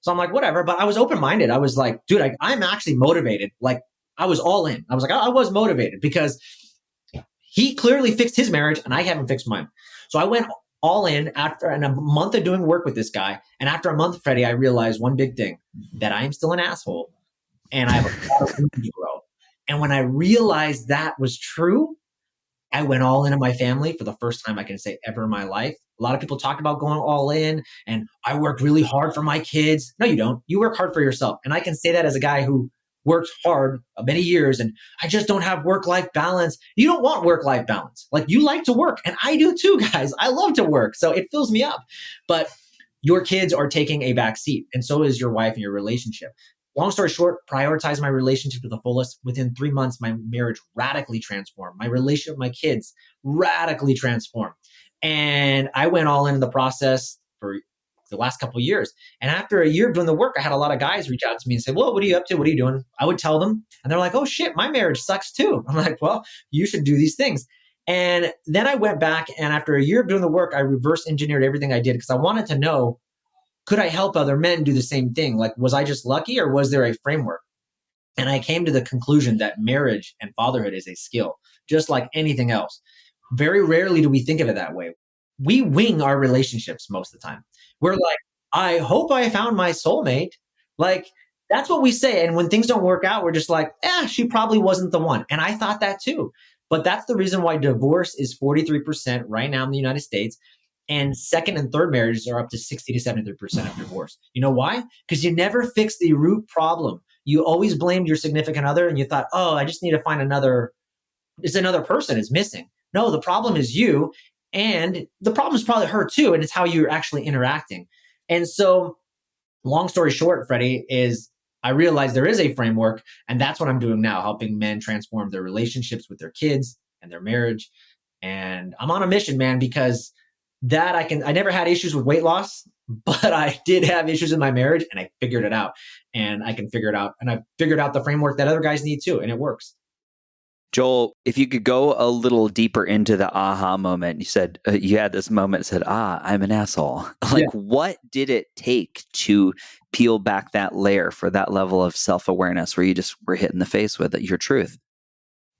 So I'm like, whatever. But I was open-minded. I was like, dude, I'm actually motivated. Like I was all in. I was like, I was motivated because he clearly fixed his marriage and I haven't fixed mine. So I went all in after a month of doing work with this guy. And after a month, Freddie, I realized one big thing, that I am still an asshole and I have a lot of room to grow. And when I realized that was true, I went all in on my family for the first time I can say ever in my life. A lot of people talk about going all in and I worked really hard for my kids. No, you don't. You work hard for yourself. And I can say that as a guy who worked hard many years and I just don't have work-life balance. You don't want work-life balance. Like you like to work and I do too, guys. I love to work. So it fills me up. But your kids are taking a back seat and so is your wife and your relationship. Long story short, prioritize my relationship to the fullest. Within 3 months, my marriage radically transformed. My relationship with my kids radically transformed. And I went all in the process for the last couple of years. And after a year doing the work, I had a lot of guys reach out to me and say, well, what are you up to? What are you doing? I would tell them. And they're like, oh shit, my marriage sucks too. I'm like, well, you should do these things. And then I went back and after a year of doing the work, I reverse engineered everything I did because I wanted to know, could I help other men do the same thing? Like, was I just lucky or was there a framework? And I came to the conclusion that marriage and fatherhood is a skill, just like anything else. Very rarely do we think of it that way. We wing our relationships most of the time. We're like, I hope I found my soulmate. Like, that's what we say. And when things don't work out, we're just like, she probably wasn't the one. And I thought that too. But that's the reason why divorce is 43% right now in the United States. And second and third marriages are up to 60 to 73% of divorce. You know why? Because you never fix the root problem. You always blamed your significant other and you thought, oh, I just need to find it's another person is missing. No, the problem is you. And the problem is probably her too. And it's how you're actually interacting. And so long story short, Freddie, is I realized there is a framework. And that's what I'm doing now, helping men transform their relationships with their kids and their marriage. And I'm on a mission, man, because I never had issues with weight loss, but I did have issues in my marriage and I figured it out and I can figure it out. And I figured out the framework that other guys need too. And it works. Joel, if you could go a little deeper into the aha moment, you said you had this moment, said, I'm an asshole. Like, What did it take to peel back that layer for that level of self-awareness where you just were hit in the face with your truth?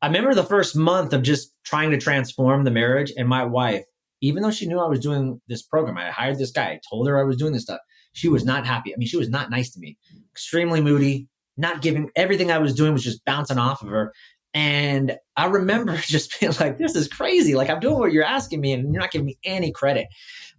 I remember the first month of just trying to transform the marriage and my wife, even though she knew I was doing this program, I hired this guy, I told her I was doing this stuff. She was not happy. I mean, she was not nice to me, extremely moody, not giving, everything I was doing was just bouncing off of her. And I remember just being like, this is crazy. Like I'm doing what you're asking me and you're not giving me any credit.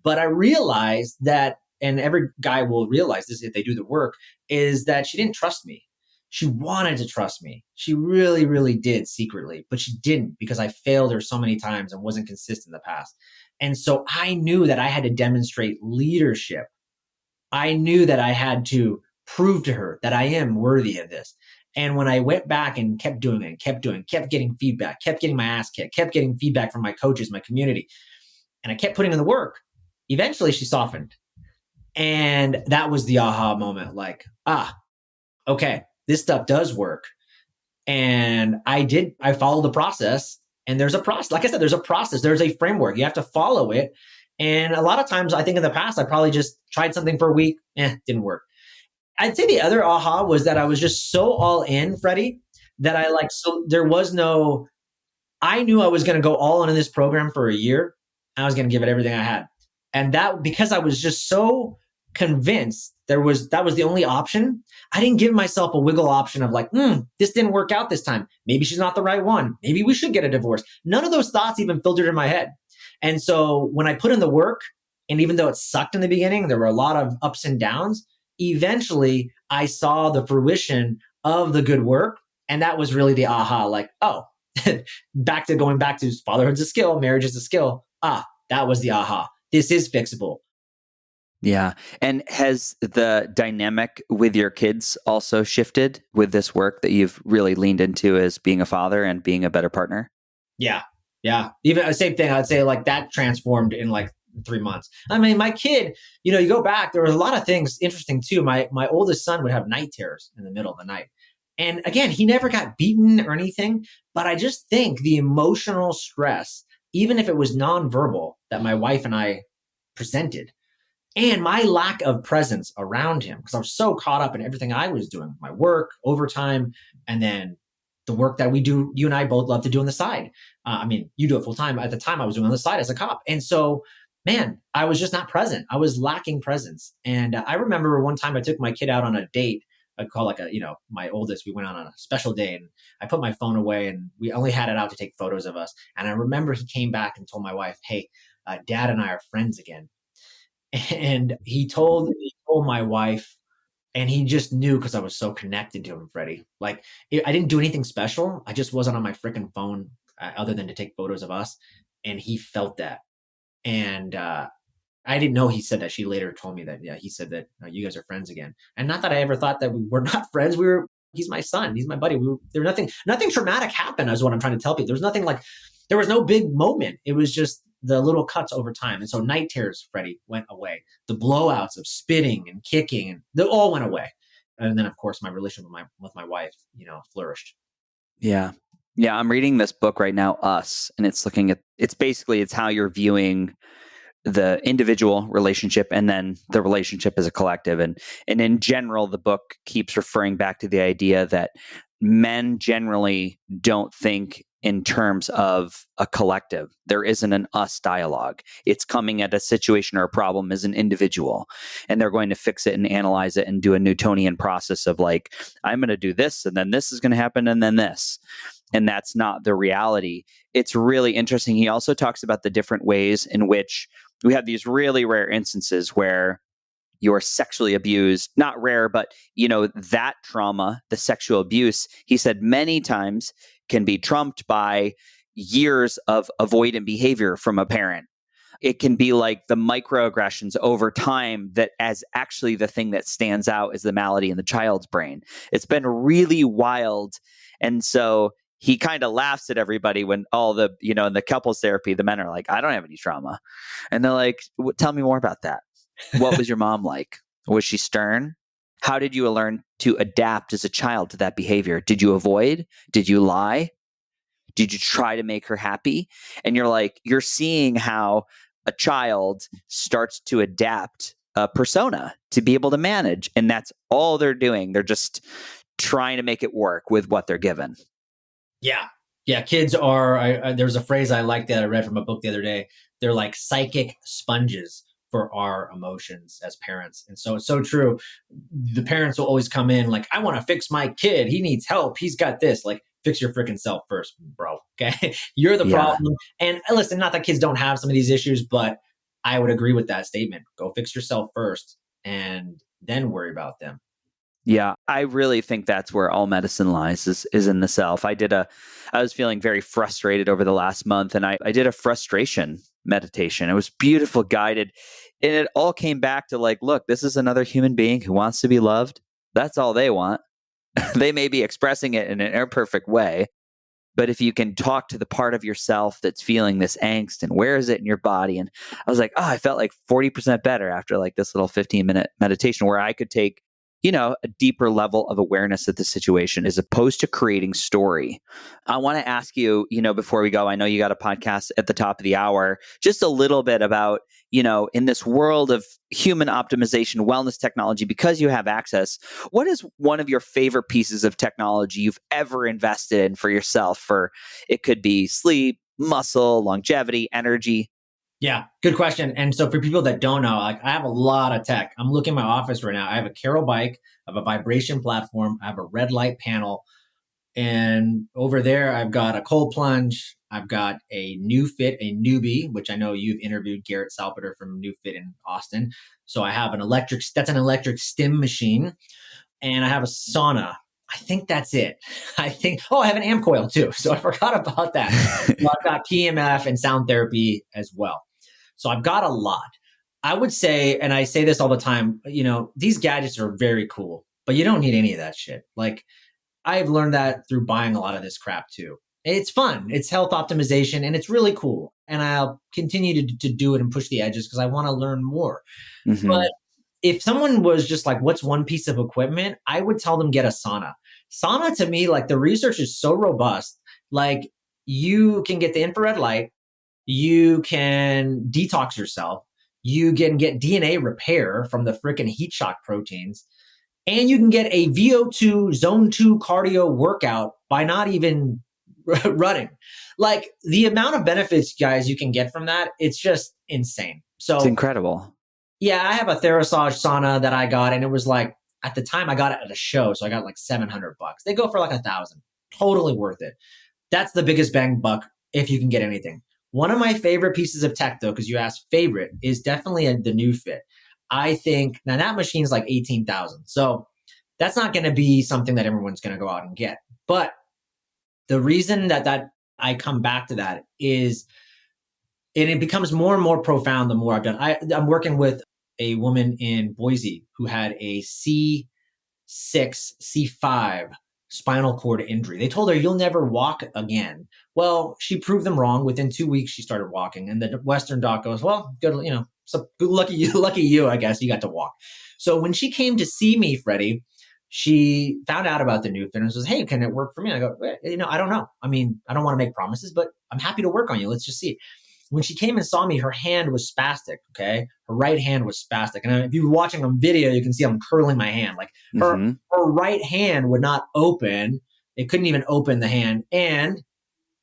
But I realized that, and every guy will realize this if they do the work, is that she didn't trust me. She wanted to trust me. She really, really did secretly, but she didn't because I failed her so many times and wasn't consistent in the past. And so I knew that I had to demonstrate leadership. I knew that I had to prove to her that I am worthy of this. And when I went back and kept doing it, kept getting feedback, kept getting my ass kicked, kept getting feedback from my coaches, my community, and I kept putting in the work, eventually she softened. And that was the aha moment. Like, okay, this stuff does work. And I followed the process. And there's a process. Like I said, there's a process. There's a framework. You have to follow it. And a lot of times, I think in the past, I probably just tried something for a week. Didn't work. I'd say the other aha was that I was just so all in, Freddie, that I knew I was going to go all in this program for a year. I was going to give it everything I had. And that, because I was just so convinced that was the only option, I didn't give myself a wiggle option of like, this didn't work out this time. Maybe she's not the right one. Maybe we should get a divorce. None of those thoughts even filtered in my head. And so when I put in the work, and even though it sucked in the beginning, there were a lot of ups and downs. Eventually, I saw the fruition of the good work. And that was really the aha, like, oh, going back to fatherhood's a skill, marriage is a skill. That was the aha. This is fixable. Yeah. And has the dynamic with your kids also shifted with this work that you've really leaned into as being a father and being a better partner? Yeah. Yeah. Even the same thing, I'd say like that transformed in like 3 months. I mean, my kid, you go back, there was a lot of things interesting too. My oldest son would have night terrors in the middle of the night. And again, he never got beaten or anything, but I just think the emotional stress, even if it was nonverbal, that my wife and I presented, and my lack of presence around him, because I was so caught up in everything I was doing, my work, overtime, and then the work that we do, you and I both love to do on the side. I mean, you do it full time. At the time, I was doing on the side as a cop. And so, man, I was just not present. I was lacking presence. And I remember one time I took my kid out on a date. I call like my oldest, we went on a special day, and I put my phone away, and we only had it out to take photos of us. And I remember he came back and told my wife, hey, dad and I are friends again. And he told my wife, and he just knew because I was so connected to him, Freddie. Like I didn't do anything special. I just wasn't on my freaking phone other than to take photos of us. And he felt that. And I didn't know he said that. She later told me that, yeah, he said that you guys are friends again. And not that I ever thought that we were not friends. He's my son. He's my buddy. There was nothing traumatic happened is what I'm trying to tell people. There was no big moment. It was just the little cuts over time. And so night terrors, Freddie, went away. The blowouts of spitting and kicking, and they all went away. And then, of course, my relationship with my wife, flourished. Yeah. Yeah. I'm reading this book right now, Us, and it's it's how you're viewing the individual relationship and then the relationship as a collective. And in general, the book keeps referring back to the idea that men generally don't think in terms of a collective. There isn't an us dialogue. It's coming at a situation or a problem as an individual, and they're going to fix it and analyze it and do a Newtonian process of like, I'm going to do this, and then this is going to happen, and then this. And that's not the reality. It's really interesting. He also talks about the different ways in which we have these really rare instances where you're sexually abused, not rare, but that trauma, the sexual abuse, he said many times can be trumped by years of avoidant behavior from a parent. It can be like the microaggressions over time that as actually the thing that stands out is the malady in the child's brain. It's been really wild. And so he kind of laughs at everybody when all the, in the couples therapy, the men are like, I don't have any trauma. And they're like, tell me more about that. What was your mom like? Was she stern? How did you learn to adapt as a child to that behavior? Did you avoid? Did you lie? Did you try to make her happy? And you're seeing how a child starts to adapt a persona to be able to manage. And that's all they're doing. They're just trying to make it work with what they're given. Yeah. Yeah. Kids are, there's a phrase I like that I read from a book the other day. They're like psychic sponges for our emotions as parents. And so it's so true. The parents will always come in like, I want to fix my kid. He needs help. He's got this. Like, fix your freaking self first, bro. Okay. You're the problem. And listen, not that kids don't have some of these issues, but I would agree with that statement. Go fix yourself first and then worry about them. Yeah, I really think that's where all medicine lies is in the self. I was feeling very frustrated over the last month, and I did a frustration meditation. It was beautiful, guided. And it all came back to like, look, this is another human being who wants to be loved. That's all they want. They may be expressing it in an imperfect way, but if you can talk to the part of yourself that's feeling this angst and where is it in your body? And I was like, I felt like 40% better after like this little 15-minute meditation where I could take a deeper level of awareness of the situation as opposed to creating story. I want to ask you, before we go, I know you got a podcast at the top of the hour, just a little bit about, in this world of human optimization, wellness technology, because you have access, what is one of your favorite pieces of technology you've ever invested in for yourself? It could be sleep, muscle, longevity, energy. Yeah, good question. And so for people that don't know, like I have a lot of tech. I'm looking at my office right now. I have a Carol bike, I have a vibration platform, I have a red light panel. And over there, I've got a cold plunge, I've got a new fit, a newbie, which I know you've interviewed Garrett Salpeter from New Fit in Austin. So I have an electric stim machine, and I have a sauna. I think that's it. I have an amp coil too. So I forgot about that. So I've got PMF and sound therapy as well. So I've got a lot. I would say, and I say this all the time, these gadgets are very cool, but you don't need any of that shit. Like, I've learned that through buying a lot of this crap too. It's fun. It's health optimization, and it's really cool. And I'll continue to do it and push the edges because I want to learn more. Mm-hmm. But if someone was just like, what's one piece of equipment? I would tell them get a sauna. Sauna, to me, like, the research is so robust. Like, you can get the infrared light. You can detox yourself. You can get DNA repair from the freaking heat shock proteins. And you can get a VO2 zone 2 cardio workout by not even running. Like, the amount of benefits, guys, you can get from that, it's just insane. So it's incredible. Yeah, I have a Therasage sauna that I got, and it was like, at the time I got it at a show, so I got like $700. They go for like $1,000. Totally worth it. That's the biggest bang buck if you can get anything. One of my favorite pieces of tech, though, because you asked favorite, is definitely the new fit. I think now that machine's like $18,000. So that's not going to be something that everyone's going to go out and get. But the reason that I come back to that is, and it becomes more and more profound the more I've done. I'm working with a woman in Boise who had a C6, C5 spinal cord injury. They told her, you'll never walk again. Well, she proved them wrong. Within 2 weeks, she started walking. And the Western doc goes, well, good, so lucky you, I guess you got to walk. So when she came to see me, Freddie, she found out about the new fit and says, hey, can it work for me? I go, I don't know. I mean, I don't want to make promises, but I'm happy to work on you. Let's just see. When she came and saw me, her hand was spastic, okay? Her right hand was spastic. And if you're watching on video, you can see I'm curling my hand. Like, her right hand would not open. It couldn't even open the hand. And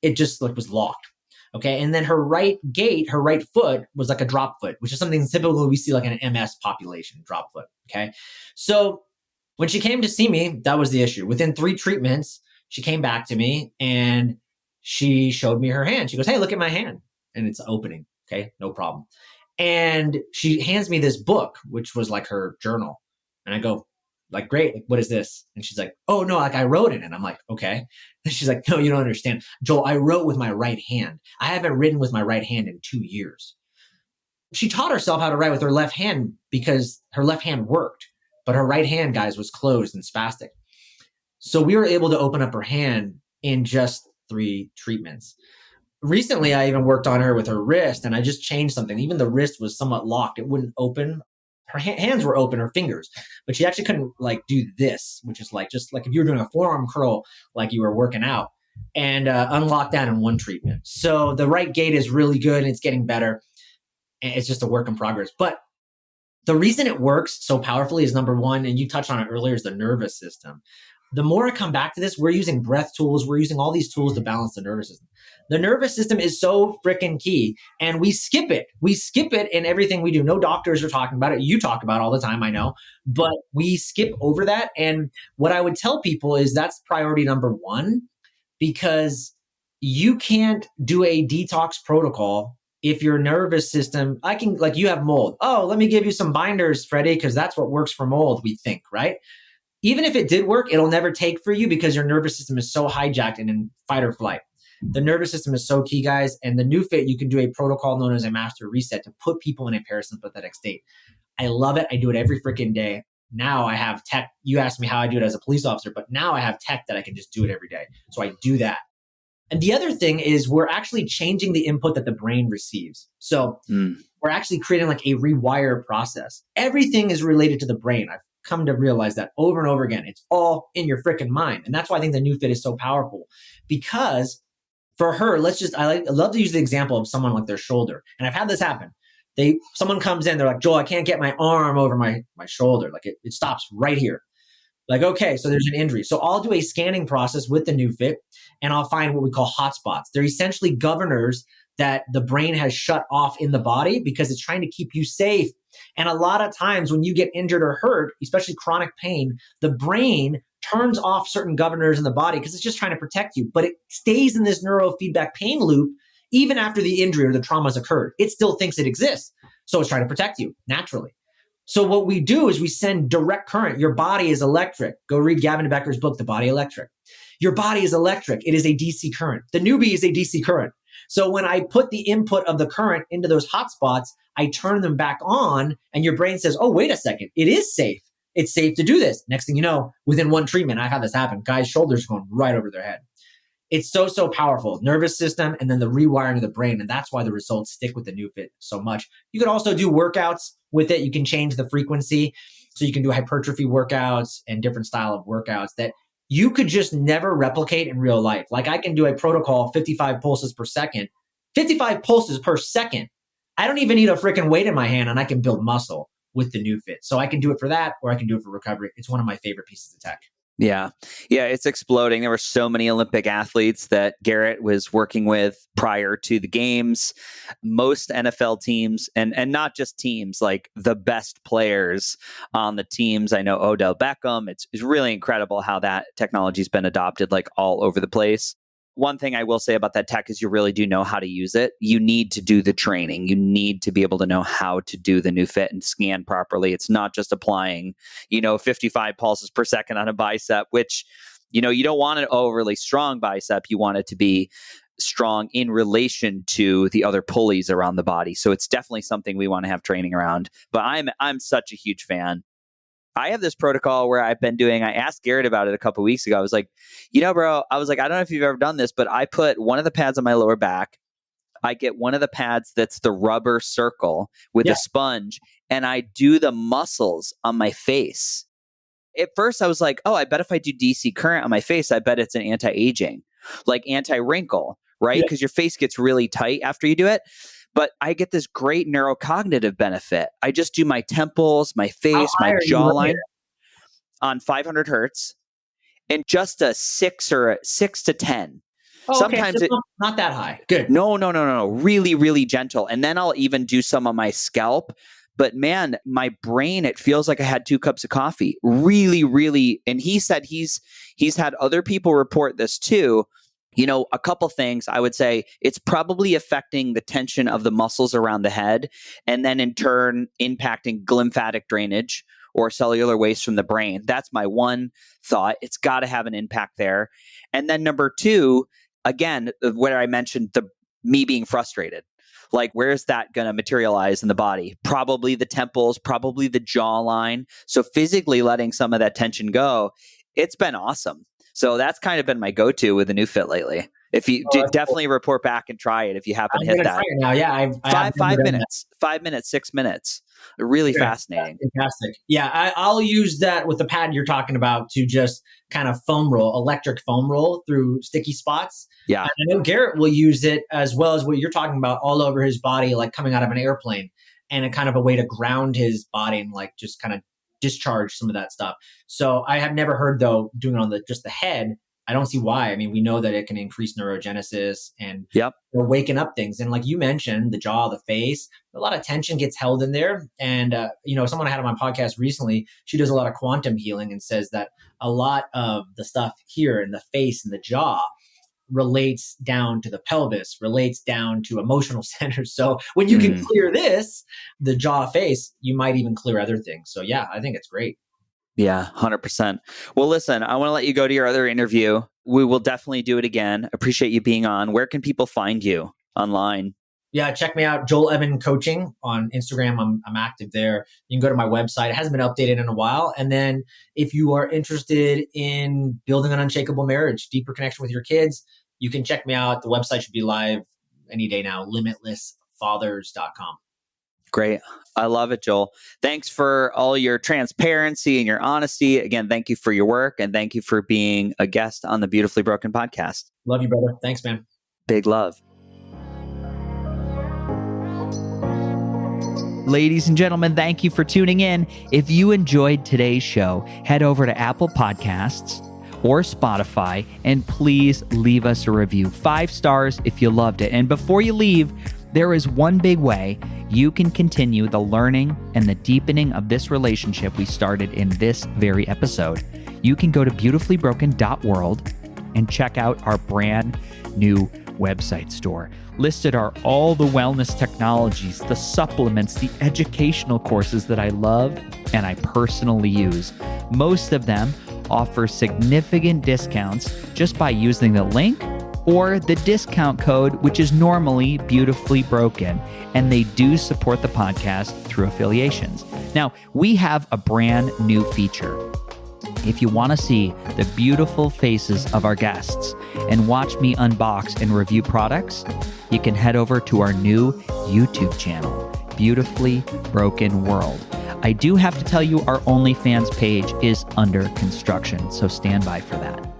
it just was locked, okay? And then her right gait, her right foot was like a drop foot, which is something typically we see like in an MS population, drop foot, okay? So when she came to see me, that was the issue. Within 3 treatments, she came back to me and she showed me her hand. She goes, hey, look at my hand. And it's opening. Okay, no problem. And she hands me this book, which was like her journal. And I go, like, great, like, what is this? And she's like, oh, no, like, I wrote in it. I'm like, okay. And she's like, no, you don't understand. Joel, I wrote with my right hand. I haven't written with my right hand in 2 years. She taught herself how to write with her left hand because her left hand worked. But her right hand, guys, was closed and spastic. So we were able to open up her hand in just 3 treatments. Recently, I even worked on her with her wrist, and I just changed something. Even the wrist was somewhat locked. It wouldn't open. Her hands were open, her fingers, but she actually couldn't like do this, which is like just like if you were doing a forearm curl, like you were working out, and unlock that in 1 treatment. So the right gait is really good, and it's getting better. And it's just a work in progress. But the reason it works so powerfully is, number one, and you touched on it earlier, is the nervous system. The more I come back to this, we're using breath tools. We're using all these tools to balance the nervous system. The nervous system is so freaking key, and we skip it. We skip it in everything we do. No doctors are talking about it. You talk about it all the time, I know, but we skip over that. And what I would tell people is that's priority number 1, because you can't do a detox protocol if your nervous system, like you have mold. Oh, let me give you some binders, Freddie, because that's what works for mold, we think, right? Even if it did work, it'll never take for you because your nervous system is so hijacked and in fight or flight. The nervous system is so key, guys. And the new fit, you can do a protocol known as a master reset to put people in a parasympathetic state. I love it. I do it every freaking day. Now I have tech. You asked me how I do it as a police officer, but now I have tech that I can just do it every day. So I do that. And the other thing is we're actually changing the input that the brain receives. So we're actually creating like a rewire process. Everything is related to the brain. I've come to realize that over and over again. It's all in your freaking mind. And that's why I think the new fit is so powerful, because for her, I love to use the example of someone like their shoulder. And I've had this happen. Someone comes in, they're like, Joel, I can't get my arm over my shoulder. Like it stops right here. Like, okay, so there's an injury. So I'll do a scanning process with the new fit, and I'll find what we call hotspots. They're essentially governors that the brain has shut off in the body because it's trying to keep you safe. And a lot of times when you get injured or hurt, especially chronic pain, the brain turns off certain governors in the body because it's just trying to protect you, but it stays in this neurofeedback pain loop even after the injury or the trauma has occurred. It still thinks it exists. So it's trying to protect you naturally. So what we do is we send direct current. Your body is electric. Go read Gavin Becker's book, The Body Electric. Your body is electric. It is a DC current. The newbie is a DC current. So when I put the input of the current into those hotspots, I turn them back on and your brain says, oh, wait a second. It is safe. It's safe to do this. Next thing you know, within one treatment, I've had this happen. Guys' shoulders going right over their head. It's so, so powerful. Nervous system and then the rewiring of the brain. And that's why the results stick with the new fit so much. You could also do workouts with it. You can change the frequency. So you can do hypertrophy workouts and different style of workouts that you could just never replicate in real life. Like I can do a protocol, 55 pulses per second, 55 pulses per second. I don't even need a freaking weight in my hand and I can build muscle with the new fit. So I can do it for that or I can do it for recovery. It's one of my favorite pieces of tech. Yeah. Yeah, it's exploding. There were so many Olympic athletes that Garrett was working with prior to the games. Most NFL teams, and not just teams, like the best players on the teams. I know Odell Beckham. It's really incredible how that technology's been adopted like all over the place. One thing I will say about that tech is you really do know how to use it. You need to do the training. You need to be able to know how to do the new fit and scan properly. It's not just applying, 55 pulses per second on a bicep, which, you don't want an overly strong bicep. You want it to be strong in relation to the other pulleys around the body. So it's definitely something we want to have training around. But I'm such a huge fan. I have this protocol where I've been doing, I asked Garrett about it a couple of weeks ago. I was like, bro, I don't know if you've ever done this, but I put one of the pads on my lower back. I get one of the pads that's the rubber circle with a sponge, and I do the muscles on my face. At first, I was like, oh, I bet if I do DC current on my face, I bet it's an anti-aging, like anti-wrinkle, right? Because your face gets really tight after you do it. But I get this great neurocognitive benefit. I just do my temples, my face, my jawline on 500 hertz and just a 6 to 10. Oh, sometimes okay. So not that high. Good. No. Really, really gentle. And then I'll even do some on my scalp. But man, my brain, it feels like I had 2 cups of coffee. Really, really. And he said he's had other people report this too. A couple things I would say, it's probably affecting the tension of the muscles around the head and then in turn impacting lymphatic drainage or cellular waste from the brain. That's my one thought. It's got to have an impact there. And then number 2, again, where I mentioned me being frustrated. Like, where's that going to materialize in the body? Probably the temples, probably the jawline. So physically letting some of that tension go, it's been awesome. So that's kind of been my go-to with the new fit lately. If you definitely report back and try it if you happen to hit that. Now, yeah, five minutes, 5 minutes, 6 minutes. Really fascinating. Fantastic. Yeah, I'll use that with the pad you're talking about to just kind of electric foam roll through sticky spots. Yeah, and I know Garrett will use it as well as what you're talking about all over his body, like coming out of an airplane, and a kind of a way to ground his body and like just kind of discharge some of that stuff. So I have never heard though doing it on just the head. I don't see why. I mean, we know that it can increase neurogenesis and we're waking up things. And like you mentioned, the jaw, the face, a lot of tension gets held in there. And, someone I had on my podcast recently, she does a lot of quantum healing and says that a lot of the stuff here in the face and the jaw relates down to the pelvis, relates down to emotional centers. So when you can clear this, the jaw face, you might even clear other things. So yeah, I think it's great. Yeah, 100%. Well, listen, I want to let you go to your other interview. We will definitely do it again. Appreciate you being on. Where can people find you online? Yeah, check me out, Joel Evan Coaching on Instagram. I'm active there. You can go to my website. It hasn't been updated in a while. And then if you are interested in building an unshakable marriage, deeper connection with your kids, you can check me out. The website should be live any day now, limitlessfathers.com. Great. I love it, Joel. Thanks for all your transparency and your honesty. Again, thank you for your work and thank you for being a guest on the Beautifully Broken podcast. Love you, brother. Thanks, man. Big love. Ladies and gentlemen, thank you for tuning in. If you enjoyed today's show, head over to Apple Podcasts or Spotify and please leave us a review. 5 stars if you loved it. And before you leave, there is one big way you can continue the learning and the deepening of this relationship we started in this very episode. you can go to beautifullybroken.world and check out our brand new website store. Listed are all the wellness technologies, the supplements, the educational courses that I love and I personally use. Most of them offer significant discounts just by using the link or the discount code, which is normally Beautifully Broken, and they do support the podcast through affiliations. Now, we have a brand new feature. If you want to see the beautiful faces of our guests and watch me unbox and review products, you can head over to our new YouTube channel, Beautifully Broken World. I do have to tell you, our OnlyFans page is under construction, so stand by for that.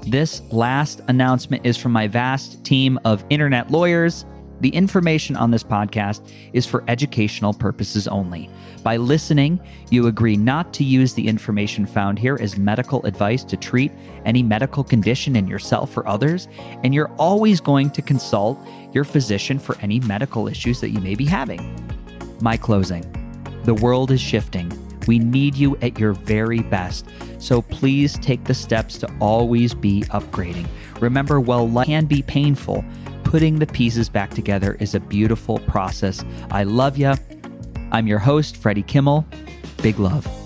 This last announcement is from my vast team of internet lawyers. The information on this podcast is for educational purposes only. By listening, you agree not to use the information found here as medical advice to treat any medical condition in yourself or others, and you're always going to consult your physician for any medical issues that you may be having. My closing. The world is shifting. We need you at your very best. So please take the steps to always be upgrading. Remember, while life can be painful, putting the pieces back together is a beautiful process. I love you. I'm your host, Freddie Kimmel. Big love.